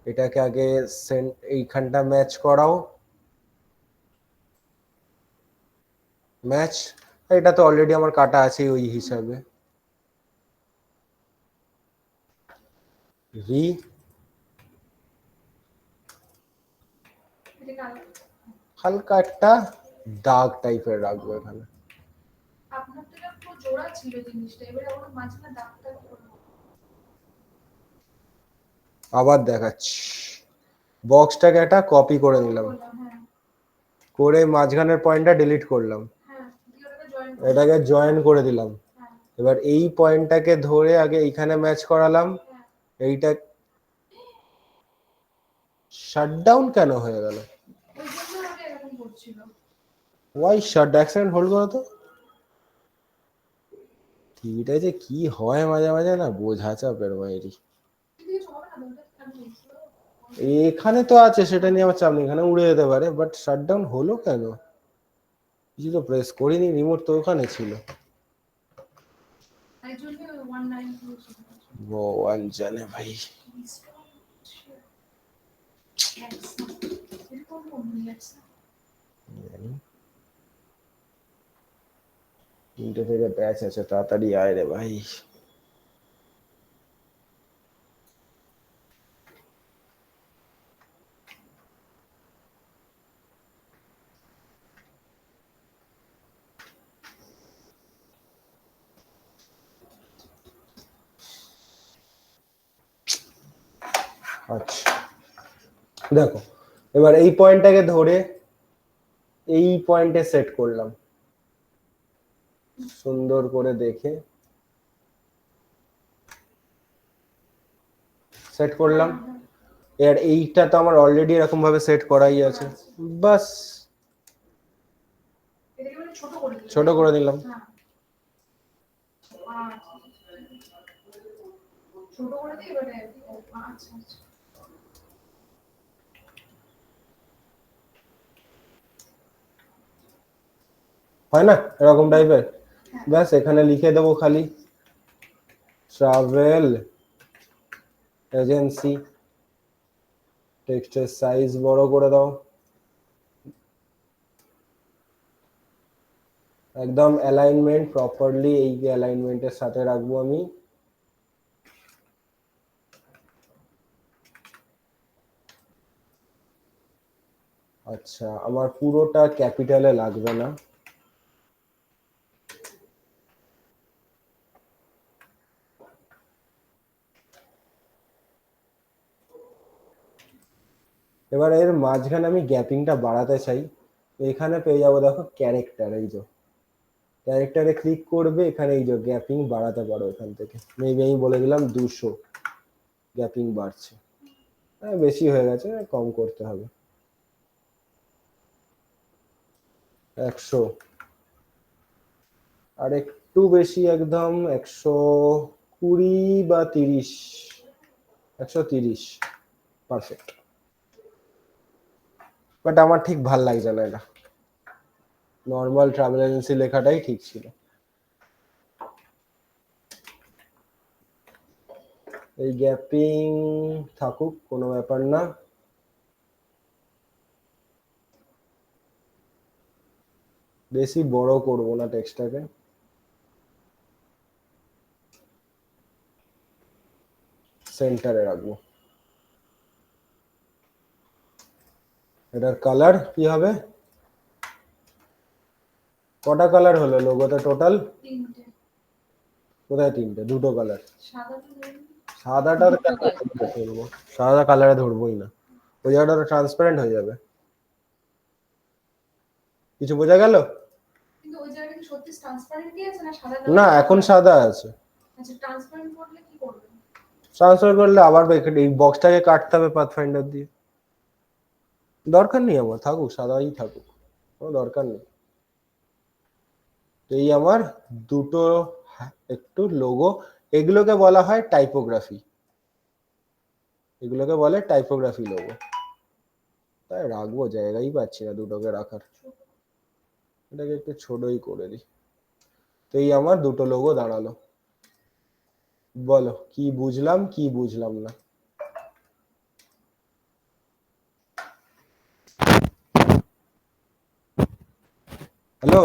এটাকে আগে এইখানটা ম্যাচ করাও, ম্যাচ, এটা তো অলরেডি আমার কাটা আছে ওই হিসাবে। রি, এটা কালো। হালকা একটা দাগ টাইপের রাখবো এখানে। আপনার তো এটা পুরো জোড়া ছিল জিনিসটা, এবারে আমার মাঝখানে দাগটা করবো। আবার দেখাচ্ছি, বক্সটাকে একটা কপি করে নিলাম, হ্যাঁ, করে মাঝখানের পয়েন্টটা ডিলিট করলাম, হ্যাঁ, দিয়ে ওটাকে জয়েন করো। এটাকে জয়েন করে দিলাম। হ্যাঁ, এবার এই পয়েন্টটাকে ধরে আগে এইখানে ম্যাচ করালাম, হ্যাঁ। এইটা শাটডাউন কেন হয়ে গেল? ওই জন্য আমাকে এরকম করছিল। ওয়াই শাট, এক সেকেন্ড হোল্ড করো তো। টিভিটা যে কি হয় মাঝে মাঝে না, বোঝা চাপের বাইরে। কিন্তু কিছু হবে না, ওটা আমি দেখছি। এখানে তো আছে, সেটা নিয়ে আমার চাপ নেই, এখানে উড়ে যেতে পারে, বাট শাটডাউন হলো কেন? কিছু তো প্রেস করিনি, রিমোট তো ওখানে ছিল। তাই জন্য 19 হয়েছিল। ভগবান জানে ভাই। এরকম মনে আছে। জানি। 3টে থেকে ব্যাচ আছে, তাড়াতাড়ি আয় রে ভাই। আচ্ছা দেখো, এবার এই পয়েন্টটাকে ধরে এই পয়েন্টে সেট করলাম, সুন্দর করে দেখে সেট করলাম। এর এইটা তো আমার অলরেডি এরকম ভাবে সেট করাই আছে, বাস এটাকে মানে ছোট করে দিই। ছোট করে দিলাম। হ্যাঁ। আচ্ছা। ছোট করে দিই এবারে। আচ্ছা আচ্ছা। হয় না এরকম টাইপের? ব্যাস এখানে লিখে দেবো খালি ট্রাভেল এজেন্সি, টেক্সটের সাইজ বড় করে দাও, একদম অ্যালাইনমেন্ট প্রপারলি এই অ্যালাইনমেন্টের সাথে রাখবো আমি। আচ্ছা আমার পুরোটা ক্যাপিটালে লাগবে না, এবার এর মাঝখানে আমি গ্যাপিংটা বাড়াতে চাই। এখানে পেয়ে যাবো দেখো ক্যারেক্টার, এই যে ক্যারেক্টারে ক্লিক করবে, এখানে এই যে গ্যাপিং বাড়াতে পারো এখান থেকে। মেবি আমি বলে দিলাম 200 গ্যাপিং বাড়ছে, বেশি হয়ে গেছে, কম করতে হবে 100, আর একটু বেশি একদম 120 বা 30, 130 পারফেক্ট। বাট আমার ঠিক ভাল লাগছে না এটা, নর্মাল ট্রাভেল এজেন্সি লেখাটাই ঠিক ছিল। এই গ্যাপিং থাকুক, কোনো ব্যাপার না। বেশি বড় করব না টেক্সটটাকে, সেন্টারে রাখবো। এটার কালার কি হবে? কটা কালার হলো লোগোতে টোটাল? 3টে। কোথায় 3টে? দুটো কালার। সাদাটা ধরুন। সাদাটার ধরবো, সাদা কালারে ধরবোই না, ওই জায়গাটা ট্রান্সপারেন্ট হয়ে যাবে। কিছু বোঝা গেল? কিন্তু ওই জায়গাটা কি সত্যি ট্রান্সপারেন্টই আছে না সাদা? না এখন সাদা আছে। আচ্ছা ট্রান্সপারেন্ট করলে কি করবেন? ট্রান্সফার করলে আবার এই বক্সটাকে কাটতে হবে পাথফাইন্ডার দিয়ে। দরকার নেই আমার, থাকুক সাদাই থাকুক, কোনো দরকার নেই। এই আমার দুটো একটু লোগো, এগুলোকে বলা হয় টাইপোগ্রাফি, এগুলোকে বলে টাইপোগ্রাফি লোগো। তাই রাখবো, জায়গাই পাচ্ছি না দুটোকে রাখার, এটাকে একটু ছোটই করে দিই। তো এই আমার দুটো লোগো দাঁড়ালো। বলো কি বুঝলাম কি বুঝলাম না? হ্যালো,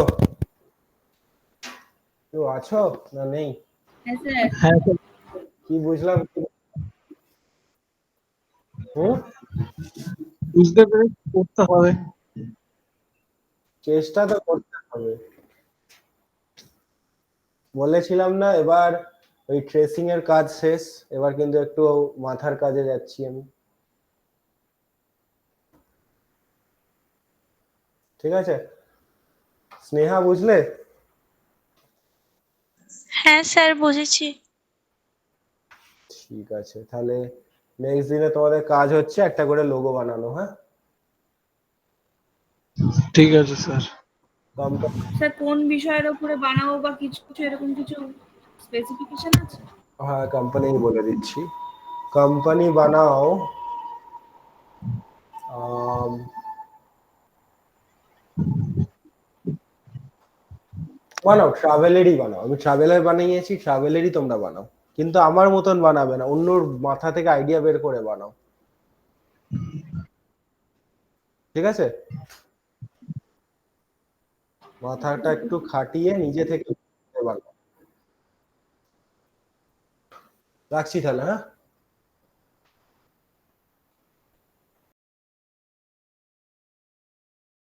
কেউ আছো না নেই? হ্যাঁ স্যার। হ্যাঁ স্যার, কি বুঝলাম? হুম, বুঝতে পেরে করতে হবে। চেষ্টা তো করতে হবে। বলেছিলাম না এবার ওই ট্রেসিং এর কাজ শেষ, এবার কিন্তু একটু মাথার কাজে যাচ্ছি আমি। ঠিক আছে স্নেহা, বুঝলে? হ্যাঁ স্যার বুঝেছি। ঠিক আছে, তাহলে নেক্সট দিনে তোমাদের কাজ হচ্ছে একটা করে লোগো বানানো। হ্যাঁ ঠিক আছে স্যার। স্যার কোন বিষয়ের উপরে বানাবো বা কিছু কিছু এরকম কিছু স্পেসিফিকেশন আছে? হ্যাঁ কোম্পানি বলে দিচ্ছি, কোম্পানি বানাও বানাও ট্রাভেলেরই বানাও। আমি ট্রাভেলার বানিয়েছি, ট্রাভেলেরই তোমরা বানাও, কিন্তু আমার মতন বানাবে না, অন্যর মাথা থেকে আইডিয়া বের করে বানাও। ঠিক আছে, মাথাটা একটু খাটিয়ে নিজে থেকে বানাও। রাখছি তাহলে, হ্যাঁ।